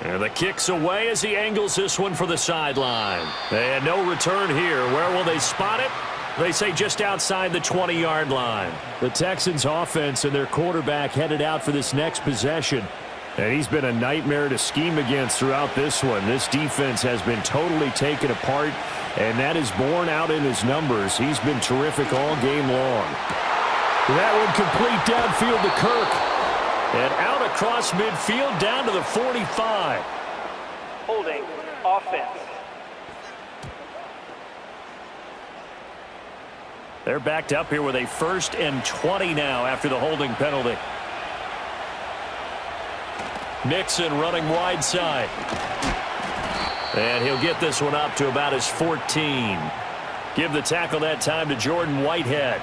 E: And the kick's away as he angles this one for the sideline. And no return here. Where will they spot it? They say just outside the 20-yard line. The Texans offense and their quarterback headed out for this next possession. And he's been a nightmare to scheme against throughout this one. This defense has been totally taken apart, and that is borne out in his numbers. He's been terrific all game long. That one complete downfield to Kirk. And out across midfield down to the 45.
D: Holding offense.
E: They're backed up here with a 1st and 20 now after the holding penalty. Mixon running wide side. And he'll get this one up to about his 14. Give the tackle that time to Jordan Whitehead.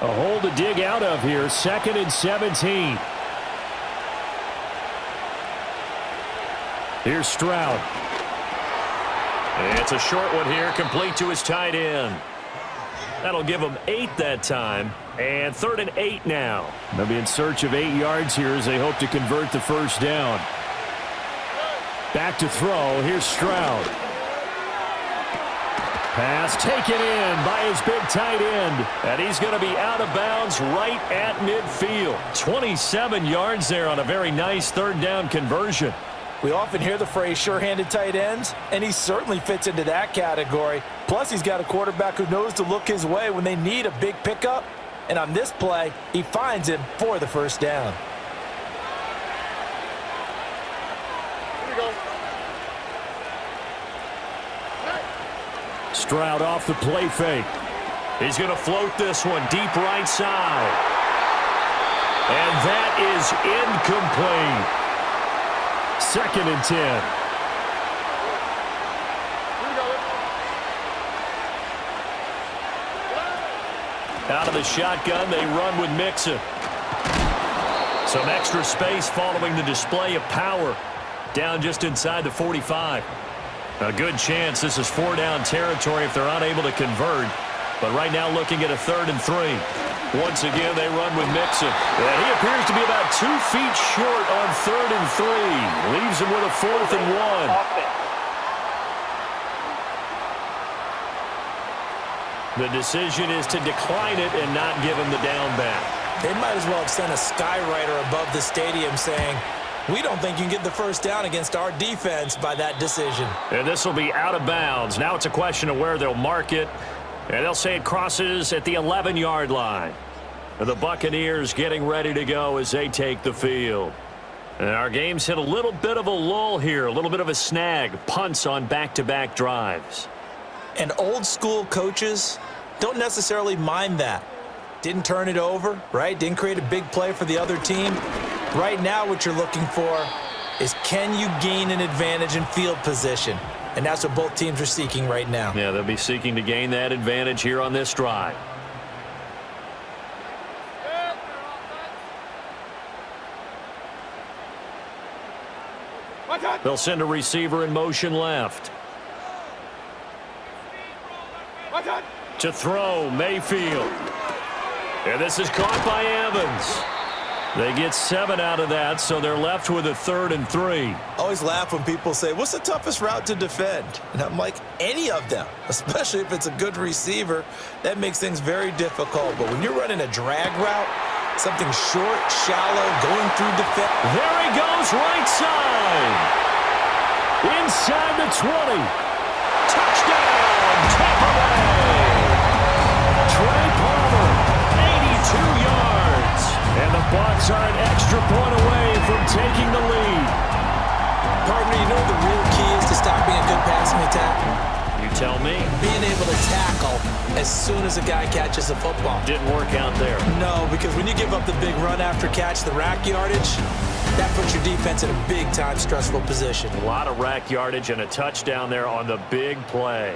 E: A hole to dig out of here, 2nd and 17. Here's Stroud. It's a short one here, complete to his tight end. That'll give him 8 that time, and 3rd and 8 now. They'll be in search of 8 yards here as they hope to convert the first down. Back to throw, here's Stroud. Pass taken in by his big tight end, and he's going to be out of bounds right at midfield. 27 yards there on a very nice 3rd down conversion.
F: We often hear the phrase sure-handed tight ends, and he certainly fits into that category. Plus, he's got a quarterback who knows to look his way when they need a big pickup. And on this play, he finds him for the first down.
D: Here we go.
E: Stroud off the play fake. He's going to float this one deep right side. And that is incomplete. 2nd and 10. Out of the shotgun, they run with Mixon. Some extra space following the display of power. Down just inside the 45. A good chance this is 4-down territory if they're unable to convert. But right now looking at a 3rd and 3. Once again, they run with Mixon. And he appears to be about 2 feet short on 3rd and 3. Leaves him with a 4th and 1. The decision is to decline it and not give him the down back.
F: They might as well have sent a skywriter above the stadium saying, we don't think you can get the first down against our defense by that decision.
E: And this will be out of bounds. Now it's a question of where they'll mark it. And they'll say it crosses at the 11-yard line. The Buccaneers getting ready to go as they take the field. And our game's hit a little bit of a lull here, a little bit of a snag. Punts on back-to-back drives.
F: And old-school coaches don't necessarily mind that. Didn't turn it over, right? Didn't create a big play for the other team. Right now what you're looking for is can you gain an advantage in field position? And that's what both teams are seeking right now.
E: Yeah, they'll be seeking to gain that advantage here on this drive. They'll send a receiver in motion left. To throw, Mayfield. And this is caught by Evans. They get 7 out of that, so they're left with a 3rd and 3.
C: Always laugh when people say, what's the toughest route to defend? And I'm like, any of them, especially if it's a good receiver. That makes things very difficult. But when you're running a drag route, something short, shallow, going through defense.
E: There he goes, right side. Inside the 20. Touchdown, Tampa Bay. Trey Palmer, 82 yards. And the Bucs are an extra point away from taking the lead.
F: Partner, you know what the real key is to stopping a good passing attack?
E: You tell me.
F: Being able to tackle as soon as a guy catches the football.
E: Didn't work out there.
F: No, because when you give up the big run after catch, the rack yardage, that puts your defense in a big-time stressful position.
E: A lot of rack yardage and a touchdown there on the big play.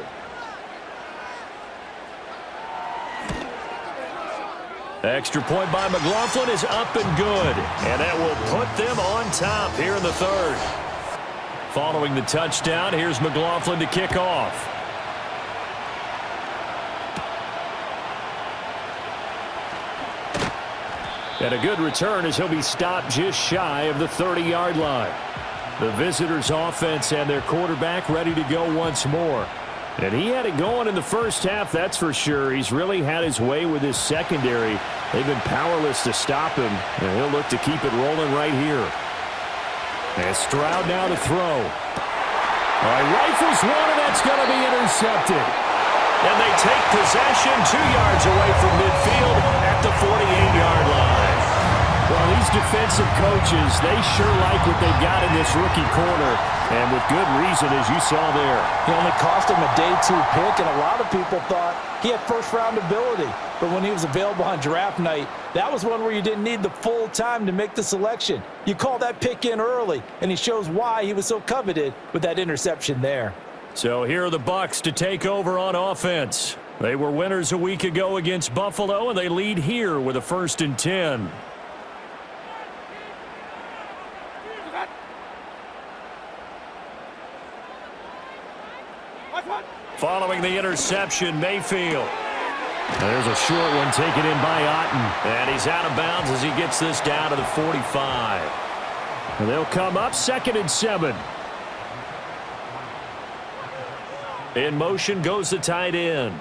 E: Extra point by McLaughlin is up and good. And that will put them on top here in the 3rd. Following the touchdown, here's McLaughlin to kick off. And a good return as he'll be stopped just shy of the 30-yard line. The visitors' offense and their quarterback ready to go once more. And he had it going in the first half, that's for sure. He's really had his way with his secondary. They've been powerless to stop him, and he'll look to keep it rolling right here. And Stroud now to throw. All right, rifles one, and that's going to be intercepted. And they take possession 2 yards away from midfield at the 48-yard line. Well, he's defensive coaches, they sure like what they've got in this rookie corner, and with good reason, as you saw there.
F: He only cost him a day 2 pick, and a lot of people thought he had first-round ability. But when he was available on draft night, that was one where you didn't need the full time to make the selection. You call that pick in early, and he shows why he was so coveted with that interception there.
E: So here are the Bucs to take over on offense. They were winners a week ago against Buffalo, and they lead here with a 1st and 10. Following the interception, Mayfield. There's a short one taken in by Otten. And he's out of bounds as he gets this down to the 45. And they'll come up 2nd and 7. In motion goes the tight end.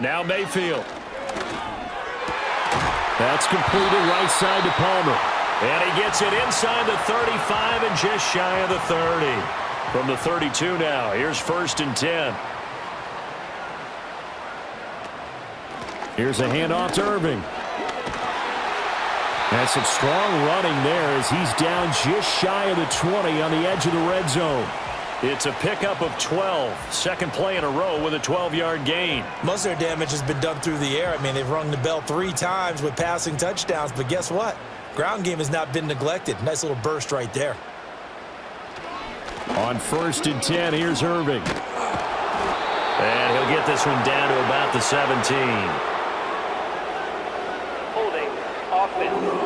E: Now Mayfield. That's completed right side to Palmer. And he gets it inside the 35 and just shy of the 30. From the 32 now, here's 1st and 10. Here's a handoff to Irving. That's some strong running there as he's down just shy of the 20 on the edge of the red zone. It's a pickup of 12. Second play in a row with a 12-yard gain.
C: Most of their damage has been done through the air. I mean, they've rung the bell 3 times with passing touchdowns, but guess what? Ground game has not been neglected. Nice little burst right there.
E: On 1st and 10, here's Irving. And he'll get this one down to about the 17.
G: Holding offense.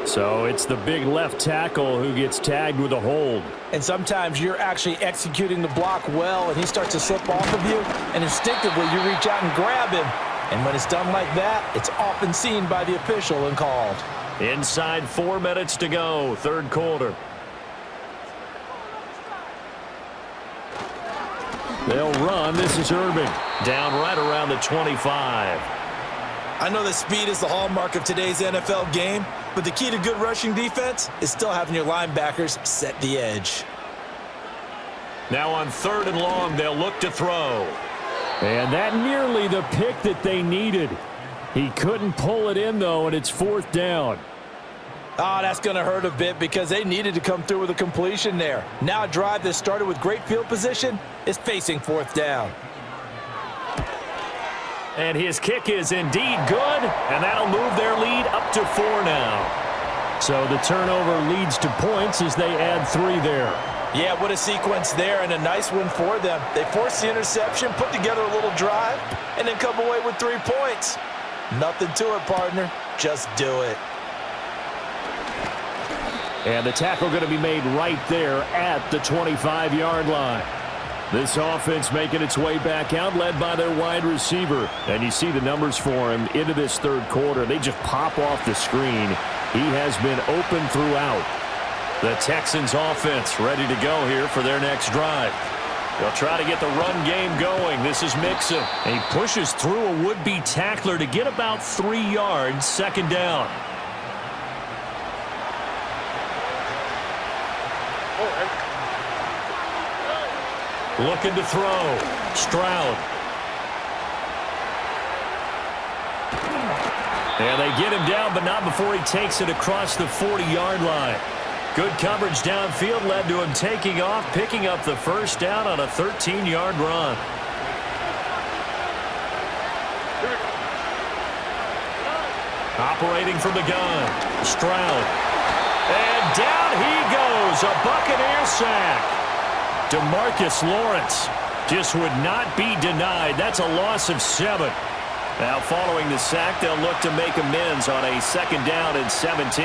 E: So it's the big left tackle who gets tagged with a hold.
F: And sometimes you're actually executing the block well, and he starts to slip off of you, and instinctively you reach out and grab him. And when it's done like that, it's often seen by the official and called.
E: Inside 4 minutes to go, 3rd quarter. They'll run. This is Irving. Down right around the 25.
C: I know that speed is the hallmark of today's NFL game, but the key to good rushing defense is still having your linebackers set the edge.
E: Now on 3rd and long, they'll look to throw. And that nearly the pick that they needed. He couldn't pull it in, though, and it's 4th down.
F: Oh, that's going to hurt a bit because they needed to come through with a completion there. Now a drive that started with great field position is facing 4th down.
E: And his kick is indeed good, and that'll move their lead up to 4 now. So the turnover leads to points as they add 3 there.
F: Yeah, what a sequence there, and a nice one for them. They forced the interception, put together a little drive, and then come away with 3 points. Nothing to it, partner. Just do it.
E: And the tackle going to be made right there at the 25-yard line. This offense making its way back out, led by their wide receiver. And you see the numbers for him into this 3rd quarter. They just pop off the screen. He has been open throughout. The Texans offense ready to go here for their next drive. They'll try to get the run game going. This is Mixon. And he pushes through a would-be tackler to get about 3 yards, 2nd down. Looking to throw. Stroud. And they get him down, but not before he takes it across the 40-yard line. Good coverage downfield led to him taking off, picking up the 1st down on a 13-yard run. Operating from the gun. Stroud. And down he goes. A Buccaneer sack. DeMarcus Lawrence just would not be denied. That's a loss of 7. Now following the sack, they'll look to make amends on a 2nd down and 17.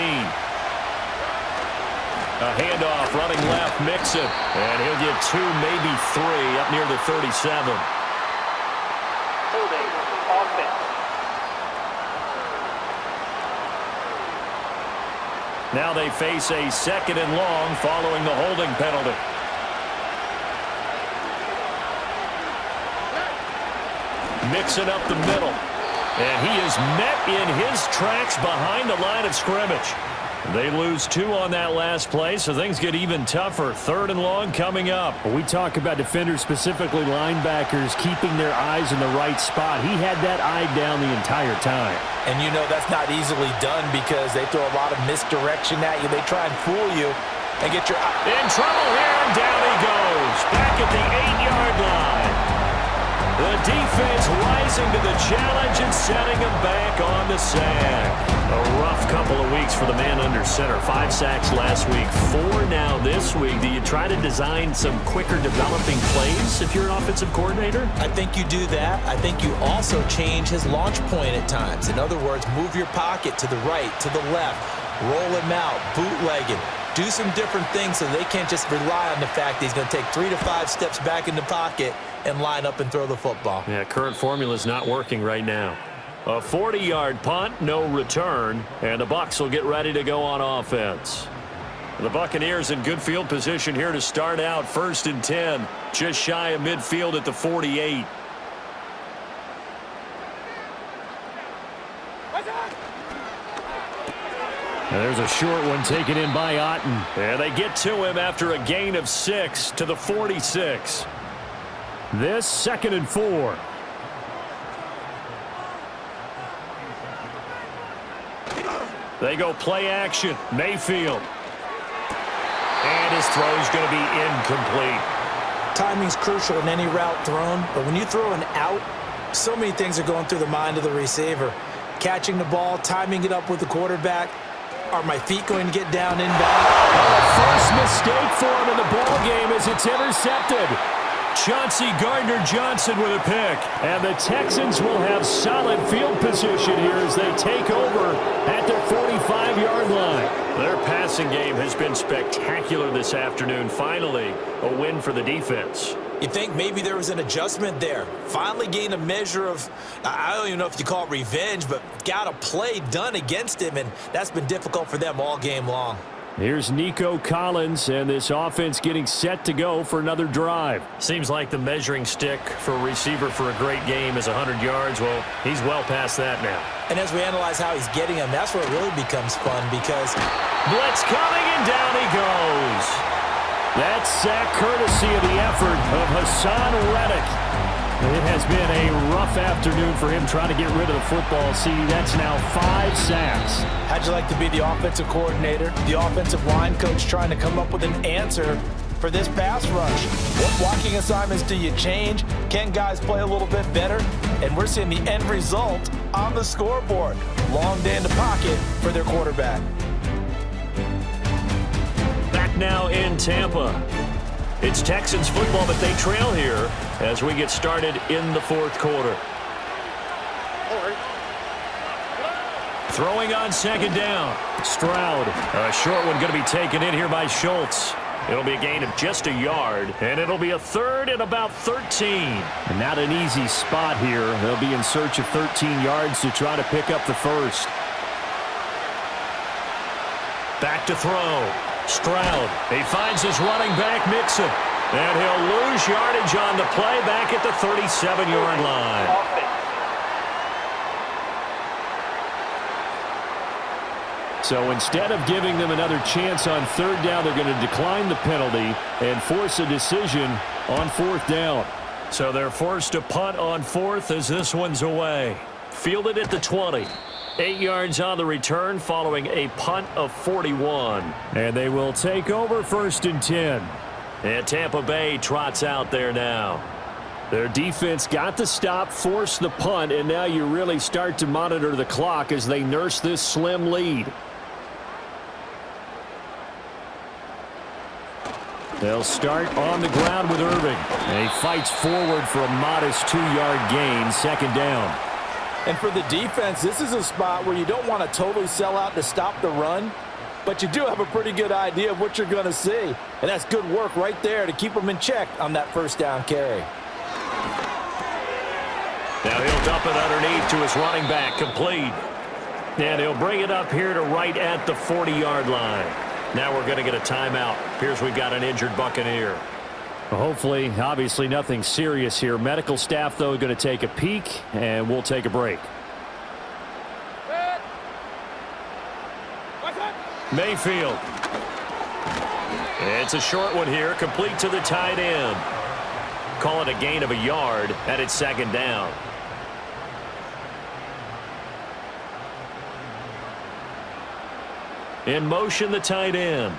E: A handoff running left, Mixon. And he'll get 2, maybe 3 up near the 37.
G: Holding offense.
E: Now they face a 2nd and long following the holding penalty. Mixon up the middle. And he is met in his tracks behind the line of scrimmage.
B: They lose 2 on that last play, so things get even tougher. 3rd and long coming up.
E: When we talk about defenders, specifically linebackers, keeping their eyes in the right spot. He had that eye down the entire time.
F: And you know that's not easily done because they throw a lot of misdirection at you. They try and fool you and get your eye.
B: In trouble here, and down he goes. Back at the 8-yard line. The defense rising to the challenge and setting him back on the sack. A rough couple of weeks for the man under center. 5 sacks last week, 4 now this week. Do you try to design some quicker developing plays if you're an offensive coordinator?
C: I think you do that. I think you also change his launch point at times. In other words, move your pocket to the right, to the left, roll him out, bootleg him. Do some different things so they can't just rely on the fact that he's going to take 3 to 5 steps back in the pocket and line up and throw the football.
B: Yeah, current formula is not working right now. A 40-yard punt, no return, and the Bucs will get ready to go on offense. The Buccaneers in good field position here to start out. 1st and 10, just shy of midfield at the 48.
E: And there's a short one taken in by Otten.
B: And they get to him after a gain of 6 to the 46.
E: This 2nd and 4.
B: They go play action. Mayfield. And his throw is going to be incomplete.
F: Timing's crucial in any route thrown, but when you throw an out, so many things are going through the mind of the receiver. Catching the ball, timing it up with the quarterback. Are my feet going to get down inbound?
E: First mistake for him in the ball game as it's intercepted.
B: Chauncey Gardner-Johnson with a pick.
E: And the Texans will have solid field position here as they take over at their 45-yard line.
B: Their passing game has been spectacular this afternoon. Finally, a win for the defense.
C: You think maybe there was an adjustment there. Finally gained a measure of, I don't even know if you call it revenge, but got a play done against him, and that's been difficult for them all game long.
E: Here's Nico Collins, and this offense getting set to go for another drive.
B: Seems like the measuring stick for a receiver for a great game is 100 yards. Well, he's well past that now.
C: And as we analyze how he's getting them, that's where it really becomes fun because
B: blitz coming, and down he goes.
E: That sack courtesy of the effort of Hassan Reddick. It has been a rough afternoon for him trying to get rid of the football. See, that's now 5 sacks.
F: How'd you like to be the offensive coordinator, the offensive line coach trying to come up with an answer for this pass rush? What blocking assignments do you change? Can guys play a little bit better? And we're seeing the end result on the scoreboard. Long day in the pocket for their quarterback.
B: Back now in Tampa. It's Texans football, but they trail here as we get started in the 4th quarter. Throwing on 2nd down. Stroud. A short one going to be taken in here by Schultz. It'll be a gain of just a yard, and it'll be a 3rd and about 13.
E: And not an easy spot here. They'll be in search of 13 yards to try to pick up the first.
B: Back to throw. Stroud. He finds his running back, Mixon. And he'll lose yardage on the play back at the 37-yard line.
E: So instead of giving them another chance on 3rd down, they're going to decline the penalty and force a decision on 4th down.
B: So they're forced to punt on 4th as this one's away. Fielded at the 20. 8 yards on the return following a punt of 41.
E: And they will take over 1st and 10.
B: And Tampa Bay trots out there now.
E: Their defense got the stop, forced the punt, and now you really start to monitor the clock as they nurse this slim lead. They'll start on the ground with Irving. And he fights forward for a modest 2-yard gain, 2nd down.
F: And for the defense, this is a spot where you don't want to totally sell out to stop the run, but you do have a pretty good idea of what you're going to see. And that's good work right there to keep them in check on that 1st down carry.
B: Now he'll dump it underneath to his running back, complete. And he'll bring it up here to right at the 40-yard line. Now we're going to get a timeout. Appears we've got an injured Buccaneer.
E: Hopefully, obviously nothing serious here. Medical staff, though, going to take a peek, and we'll take a break.
B: Mayfield. It's a short one here, complete to the tight end. Call it a gain of a yard, and it's second down. In motion, the tight end.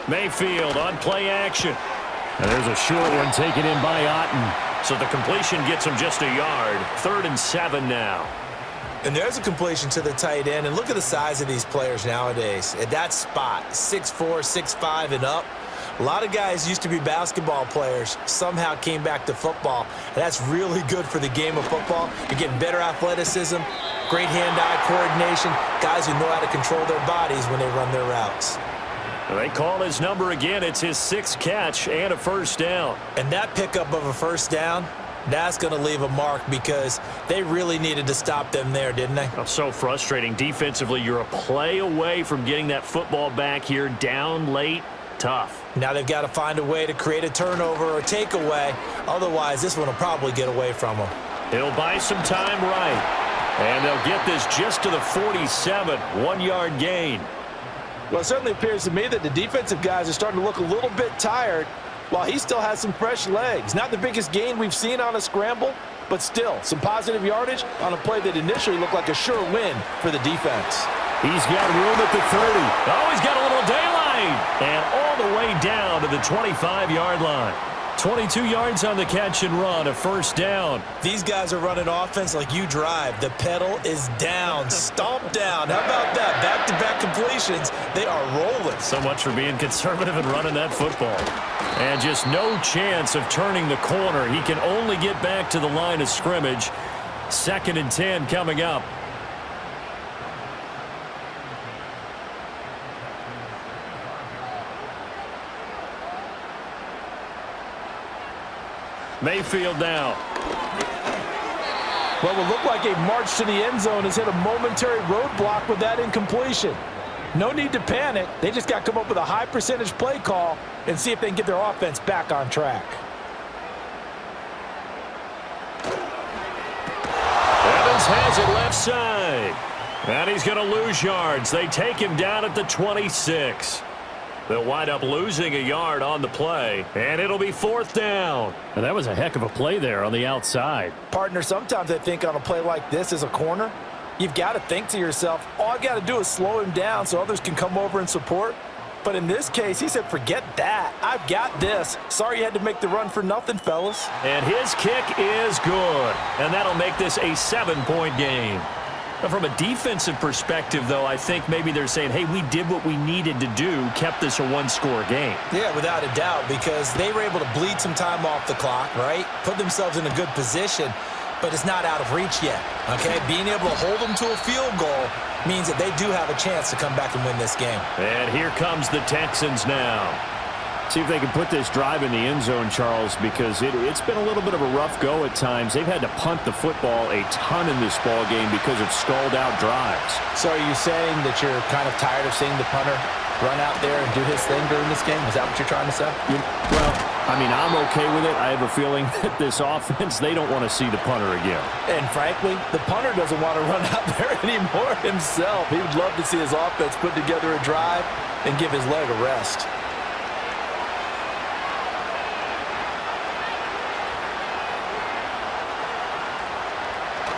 B: Mayfield on play action.
E: And there's a short one taken in by Otten.
B: So the completion gets him just a yard. 3rd and 7 now.
C: And there's a completion to the tight end. And look at the size of these players nowadays. At that spot, 6'4", 6'5", and up. A lot of guys used to be basketball players, somehow came back to football. And that's really good for the game of football. You're getting better athleticism, great hand-eye coordination, guys who know how to control their bodies when they run their routes.
B: They call his number again. It's his 6th catch and a first down.
C: And that pickup of a first down, that's going to leave a mark because they really needed to stop them there, didn't they?
B: Oh, so frustrating. Defensively, you're a play away from getting that football back here. Down late, tough.
C: Now they've got to find a way to create a turnover or takeaway. Otherwise, this one will probably get away from them.
B: He'll buy some time right. And they'll get this just to the 47. 1-yard gain.
F: Well, it certainly appears to me that the defensive guys are starting to look a little bit tired while he still has some fresh legs. Not the biggest gain we've seen on a scramble, but still some positive yardage on a play that initially looked like a sure win for the defense.
E: He's got room at the 30.
B: Oh, he's got a little daylight. And all the way down to the 25-yard line. 22 yards on the catch and run, a first down.
C: These guys are running offense like you drive. The pedal is down, stomp down. How about that? Back-to-back completions. They are rolling.
B: So much for being conservative and running that football. And just no chance of turning the corner. He can only get back to the line of scrimmage. 2nd and 10 coming up. Mayfield now.
F: What will look like a march to the end zone has hit a momentary roadblock with that incompletion. No need to panic. They just got to come up with a high percentage play call and see if they can get their offense back on track.
B: Evans has it left side. And he's going to lose yards. They take him down at the 26. They'll wind up losing a yard on the play, and it'll be 4th down.
E: And that was a heck of a play there on the outside.
F: Partner, sometimes I think on a play like this as a corner, you've got to think to yourself, all I got to do is slow him down so others can come over and support. But in this case, he said, forget that. I've got this. Sorry you had to make the run for nothing, fellas.
B: And his kick is good, and that'll make this a 7-point game. Now, from a defensive perspective, though, I think maybe they're saying, hey, we did what we needed to do, kept this a 1-score game.
C: Yeah, without a doubt, because they were able to bleed some time off the clock, right? Put themselves in a good position, but it's not out of reach yet, okay? Being able to hold them to a field goal means that they do have a chance to come back and win this game.
B: And here comes the Texans now.
E: See if they can put this drive in the end zone, Charles, because it's been a little bit of a rough go at times. They've had to punt the football a ton in this ball game because of stalled-out drives.
F: So are you saying that you're kind of tired of seeing the punter run out there and do his thing during this game? Is that what you're trying to say?
E: Well, I mean, I'm okay with it. I have a feeling that this offense, they don't want to see the punter again.
F: And frankly, the punter doesn't want to run out there anymore himself. He would love to see his offense put together a drive and give his leg a rest.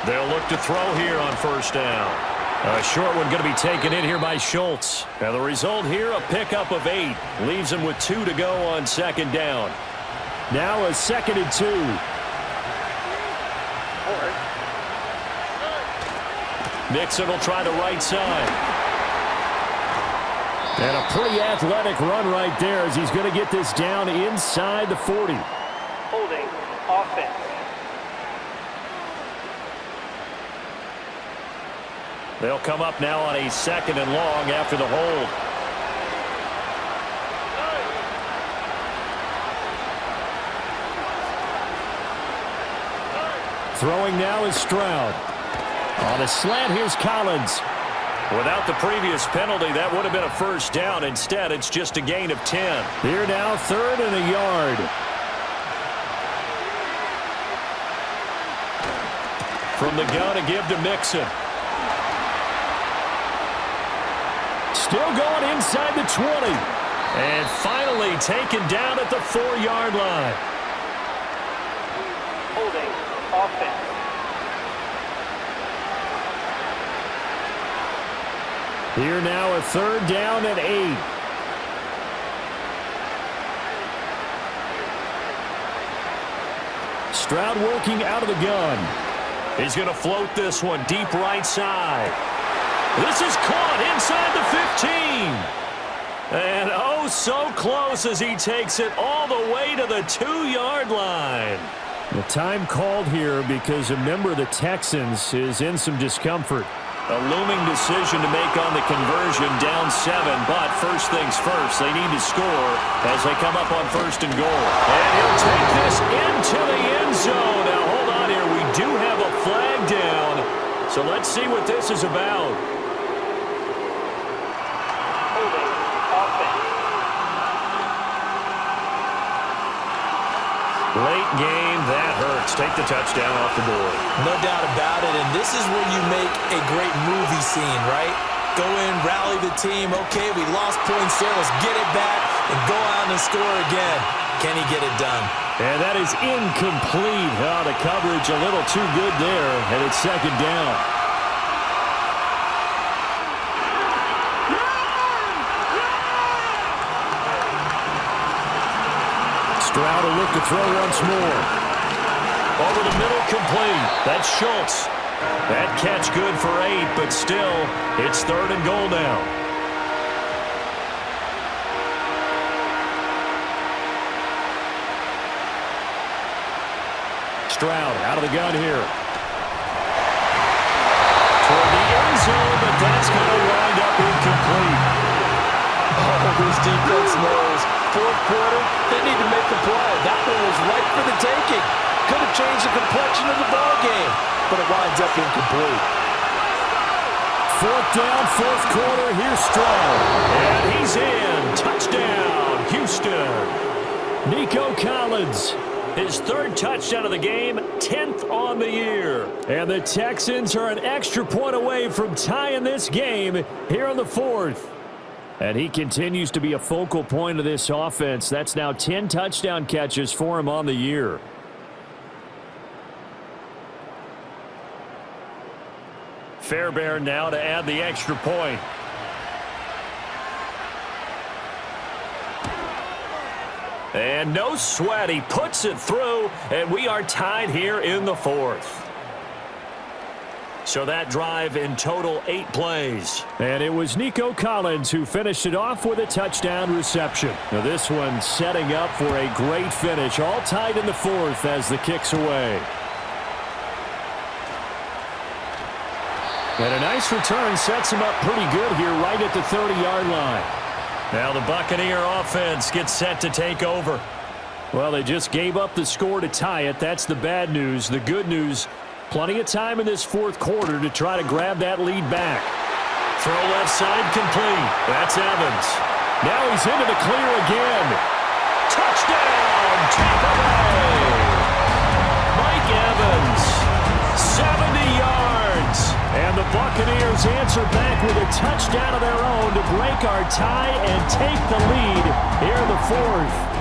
B: They'll look to throw here on first down. A short one going to be taken in here by Schultz. And the result here, a pickup of 8. Leaves him with 2 to go on 2nd down.
E: Now a 2nd and 2.
B: Mixon will try the right side.
E: And a pretty athletic run right there as he's going to get this down inside the 40.
G: Holding offense.
B: They'll come up now on a 2nd and long after the hold.
E: Throwing now is Stroud. On a slant, here's Collins.
B: Without the previous penalty, that would have been a first down. Instead, it's just a gain of 10.
E: Here now, 3rd and a yard.
B: From the gun, a give to Mixon.
E: Still going inside the 20. And finally taken down at the 4-yard line.
G: Holding. Offense.
E: Here now a 3rd down and 8. Stroud working out of the gun.
B: He's going to float this one deep right side. This is caught inside the 15. And oh, so close as he takes it all the way to the 2-yard line.
E: The time called here because a member of the Texans is in some discomfort.
B: A looming decision to make on the conversion, down 7, but first things first, they need to score as they come up on 1st and goal. And he'll take this into the end zone. Now, hold on here. We do have a flag down, so let's see what this is about.
G: Holding. Offense.
B: Late game, that hurts. Take the touchdown off the board.
C: No doubt about it, and this is where you make a great movie scene, right? Go in, rally the team. Okay, we lost points there. Let's get it back and go out and score again. Can he get it done?
E: And that is incomplete. Oh, the coverage a little too good there, and it's 2nd down. Stroud will look to throw once more.
B: Over the middle, complete. That's Schultz. That catch good for 8, but still, it's 3rd and goal now.
E: Stroud out of the gun here. Toward the end zone, but that's going to wind up incomplete.
C: Oh, this defense knows. 4th quarter, they need to make a play. That one was right for the taking. Could have changed the complexion of the ball game, but it winds up incomplete.
E: 4th down, 4th quarter. Here's Stroud.
B: And he's in. Touchdown, Houston.
E: Nico Collins.
B: His 3rd touchdown of the game, 10th on the year.
E: And the Texans are an extra point away from tying this game here in the 4th. And he continues to be a focal point of this offense. That's now 10 touchdown catches for him on the year.
B: Fairbairn now to add the extra point. And no sweat. He puts it through, and we are tied here in the 4th. So that drive in total 8 plays.
E: And it was Nico Collins who finished it off with a touchdown reception. Now this one setting up for a great finish. All tied in the 4th as the kick's away. And a nice return sets him up pretty good here right at the 30-yard line.
B: Now the Buccaneer offense gets set to take over.
E: Well, they just gave up the score to tie it. That's the bad news. The good news, plenty of time in this 4th quarter to try to grab that lead back.
B: Throw left side complete. That's Evans.
E: Now he's into the clear again.
B: Touchdown, Tampa Bay. Mike Evans, 70 yards.
E: And the Buccaneers answer back with a touchdown of their own to break our tie and take the lead here in the 4th.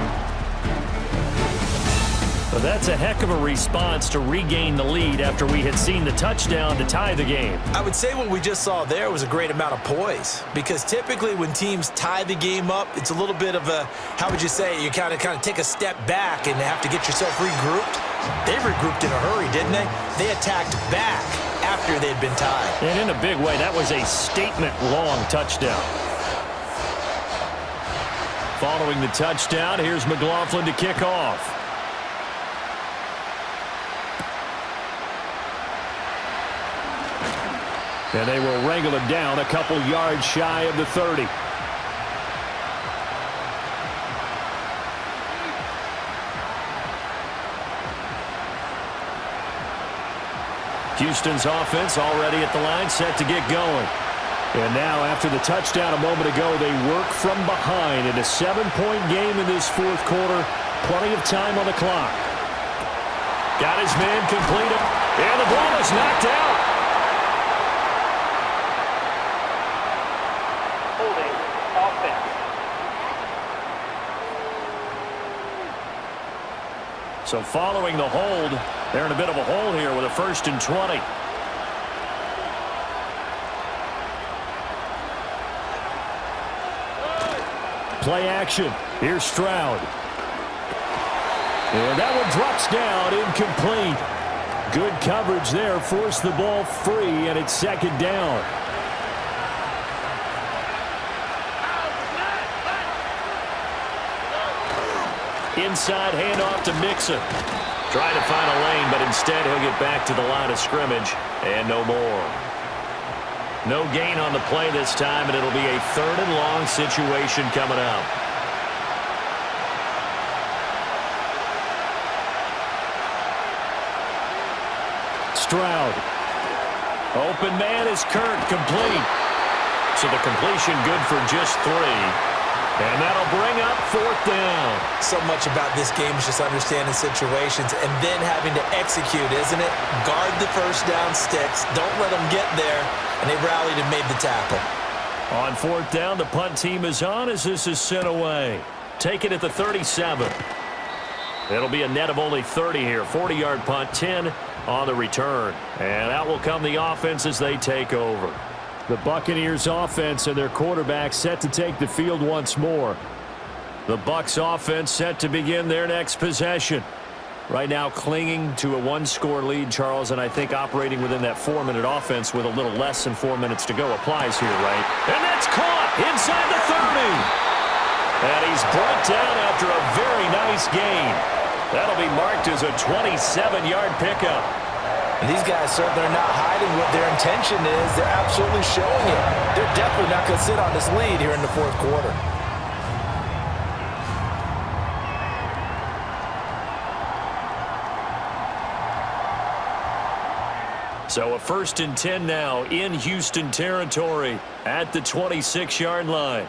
B: Well, that's a heck of a response to regain the lead after we had seen the touchdown to tie the game.
C: I would say what we just saw there was a great amount of poise, because typically when teams tie the game up, it's a little bit of a, how would you say, you kind of take a step back and have to get yourself regrouped. They regrouped in a hurry, didn't they? They attacked back after they'd been tied.
B: And in a big way, that was a statement-long touchdown.
E: Following the touchdown, here's McLaughlin to kick off. And they will wrangle him down a couple yards shy of the 30. Houston's offense already at the line, set to get going. And now, after the touchdown a moment ago, they work from behind in a 7-point game in this 4th quarter. Plenty of time on the clock.
B: Got his man completed. And the ball is knocked out.
E: So following the hold, they're in a bit of a hole here with a 1st and 20. Play action. Here's Stroud. And that one drops down, incomplete. Good coverage there, forced the ball free, and it's 2nd down. Inside handoff to Mixon. Trying to find a lane, but instead he'll get back to the line of scrimmage, and no more. No gain on the play this time, and it'll be a 3rd and long situation coming up. Stroud. Open man is Kirk, complete. So the completion good for just 3. And that'll bring up 4th down.
C: So much about this game is just understanding situations and then having to execute, isn't it? Guard the first down sticks. Don't let them get there. And they rallied and made the tackle.
E: On 4th down, the punt team is on as this is sent away. Take it at the 37. It'll be a net of only 30 here. 40-yard punt, 10 on the return. And out will come the offense as they take over. The Buccaneers offense and their quarterback set to take the field once more. The Bucs offense set to begin their next possession. Right now clinging to a 1-score lead, Charles, and I think operating within that 4-minute offense with a little less than 4 minutes to go applies here, right? And that's caught inside the 30. And he's brought down after a very nice gain. That'll be marked as a 27-yard pickup.
F: And these guys certainly are not hiding what their intention is. They're absolutely showing it. They're definitely not going to sit on this lead here in the 4th quarter.
E: So a 1st and 10 now in Houston territory at the 26-yard line.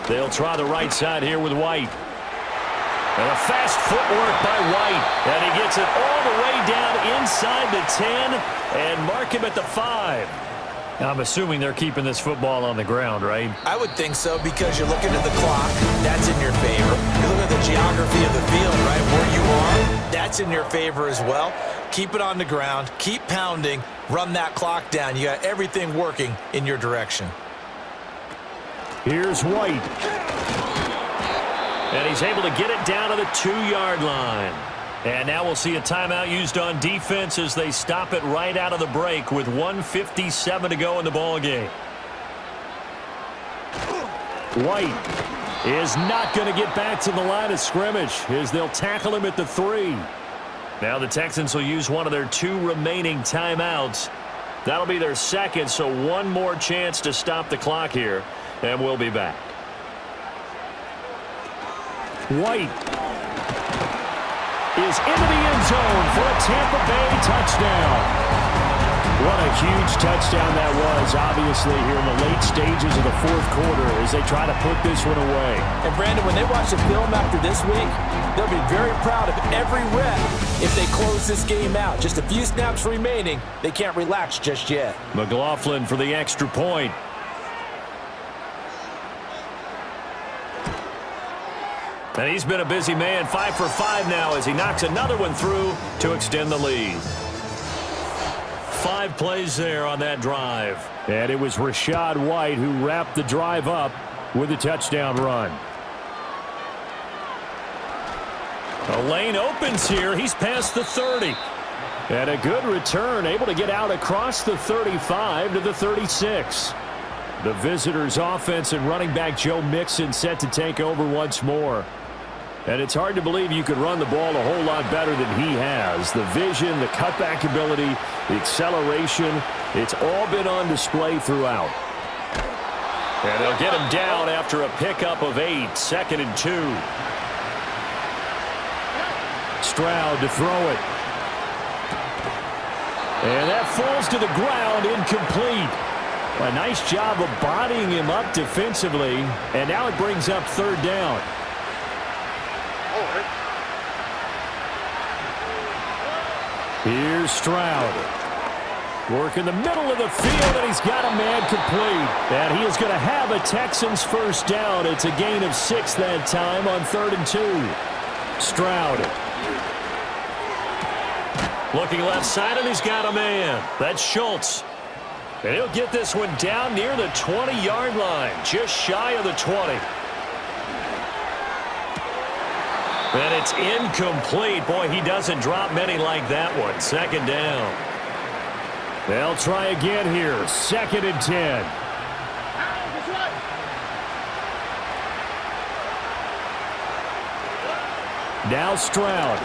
E: They'll try the right side here with White. And a fast footwork by White. And he gets it all the way down inside the 10 and mark him at the 5. I'm assuming they're keeping this football on the ground, right?
C: I would think so because you're looking at the clock. That's in your favor. You look at the geography of the field, right, where you are. That's in your favor as well. Keep it on the ground. Keep pounding. Run that clock down. You got everything working in your direction.
E: Here's White. And he's able to get it down to the 2-yard line. And now we'll see a timeout used on defense as they stop it right out of the break with 1:57 to go in the ballgame. White is not going to get back to the line of scrimmage as they'll tackle him at the 3. Now the Texans will use one of their 2 remaining timeouts. That'll be their 2nd, so one more chance to stop the clock here, and we'll be back. White is into the end zone for a Tampa Bay touchdown. What a huge touchdown that was, obviously, here in the late stages of the 4th quarter as they try to put this one away.
F: And, Brandon, when they watch the film after this week, they'll be very proud of every rep if they close this game out. Just a few snaps remaining. They can't relax just yet.
E: McLaughlin for the extra point. And he's been a busy man, 5 for 5 now as he knocks another one through to extend the lead. 5 plays there on that drive. And it was Rachaad White who wrapped the drive up with a touchdown run. A lane opens here. He's past the 30. And a good return, able to get out across the 35 to the 36. The visitors' offense and running back Joe Mixon set to take over once more. And it's hard to believe you could run the ball a whole lot better than he has. The vision, the cutback ability, the acceleration, it's all been on display throughout. And they'll get him down after a pickup of 8, 2nd and 2. Stroud to throw it. And that falls to the ground, incomplete. A nice job of bodying him up defensively, and now it brings up 3rd down. Here's Stroud. Working the middle of the field, and he's got a man complete. And he is going to have a Texans first down. It's a gain of 6 that time on 3rd and 2. Stroud. Looking left side, and he's got a man. That's Schultz. And he'll get this one down near the 20-yard line, just shy of the 20. And it's incomplete. Boy, he doesn't drop many like that one. 2nd down. They'll try again here. 2nd and 10. Now Stroud.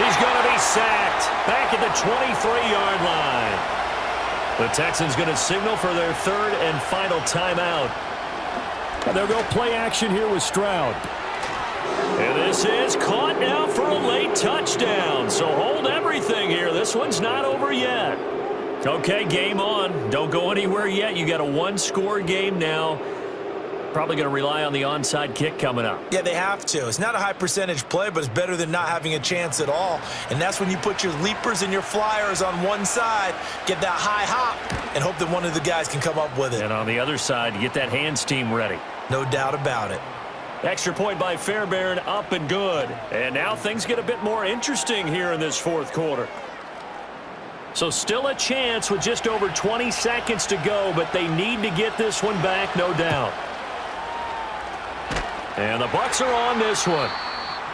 E: He's going to be sacked back at the 23-yard line. The Texans going to signal for their 3rd and final timeout. And they'll go play action here with Stroud. And this is caught now for a late touchdown. So hold everything here. This one's not over yet. Okay, game on. Don't go anywhere yet. You got a 1-score game now. Probably going to rely on the onside kick coming up.
C: Yeah, they have to. It's not a high percentage play, but it's better than not having a chance at all. And that's when you put your leapers and your flyers on one side, get that high hop, and hope that one of the guys can come up with it.
B: And on the other side, you get that hands team ready.
C: No doubt about it.
B: Extra point by Fairbairn, up and good. And now things get a bit more interesting here in this 4th quarter. So still a chance with just over 20 seconds to go, but they need to get this one back, no doubt. And the Bucs are on this one.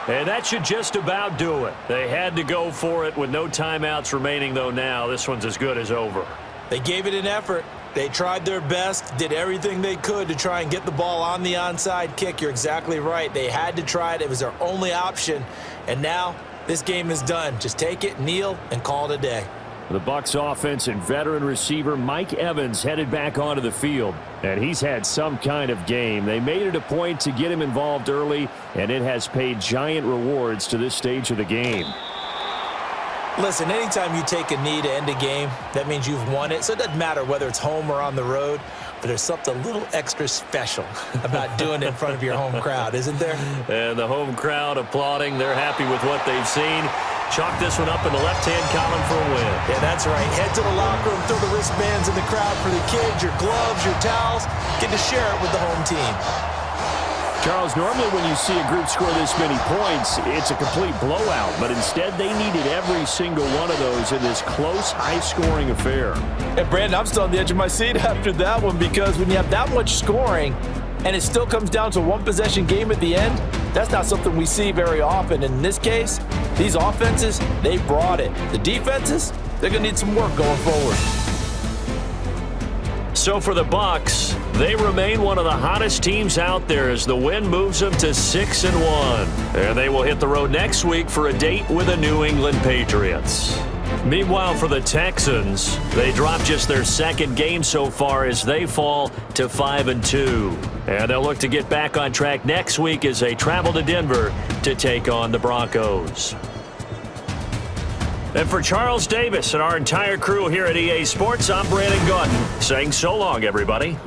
B: And that should just about do it. They had to go for it with no timeouts remaining, though now. This one's as good as over.
C: They gave it an effort. They tried their best, did everything they could to try and get the ball on the onside kick. You're exactly right. They had to try it. It was their only option. And now this game is done. Just take it, kneel, and call it a day.
E: The Bucs offense and veteran receiver Mike Evans headed back onto the field, and he's had some kind of game. They made it a point to get him involved early, and it has paid giant rewards to this stage of the game.
C: Listen, anytime you take a knee to end a game, that means you've won it. So it doesn't matter whether it's home or on the road, but there's something a little extra special about doing it in front of your home crowd, isn't there?
B: And the home crowd applauding. They're happy with what they've seen. Chalk this one up in the left-hand column for a win.
C: Yeah, that's right. Head to the locker room, throw the wristbands in the crowd for the kids, your gloves, your towels. Get to share it with the home team.
E: Charles, normally when you see a group score this many points, it's a complete blowout. But instead, they needed every single one of those in this close, high-scoring affair.
F: And, Brandon, I'm still on the edge of my seat after that one because when you have that much scoring and it still comes down to a one-possession game at the end, that's not something we see very often. In this case, these offenses, they brought it. The defenses, they're going to need some work going forward.
B: So for the Bucs, they remain one of the hottest teams out there as the win moves them to 6-1. And they will hit the road next week for a date with the New England Patriots. Meanwhile, for the Texans, they dropped just their 2nd game so far as they fall to 5-2. And they'll look to get back on track next week as they travel to Denver to take on the Broncos. And for Charles Davis and our entire crew here at EA Sports, I'm Brandon Gaudin saying so long, everybody.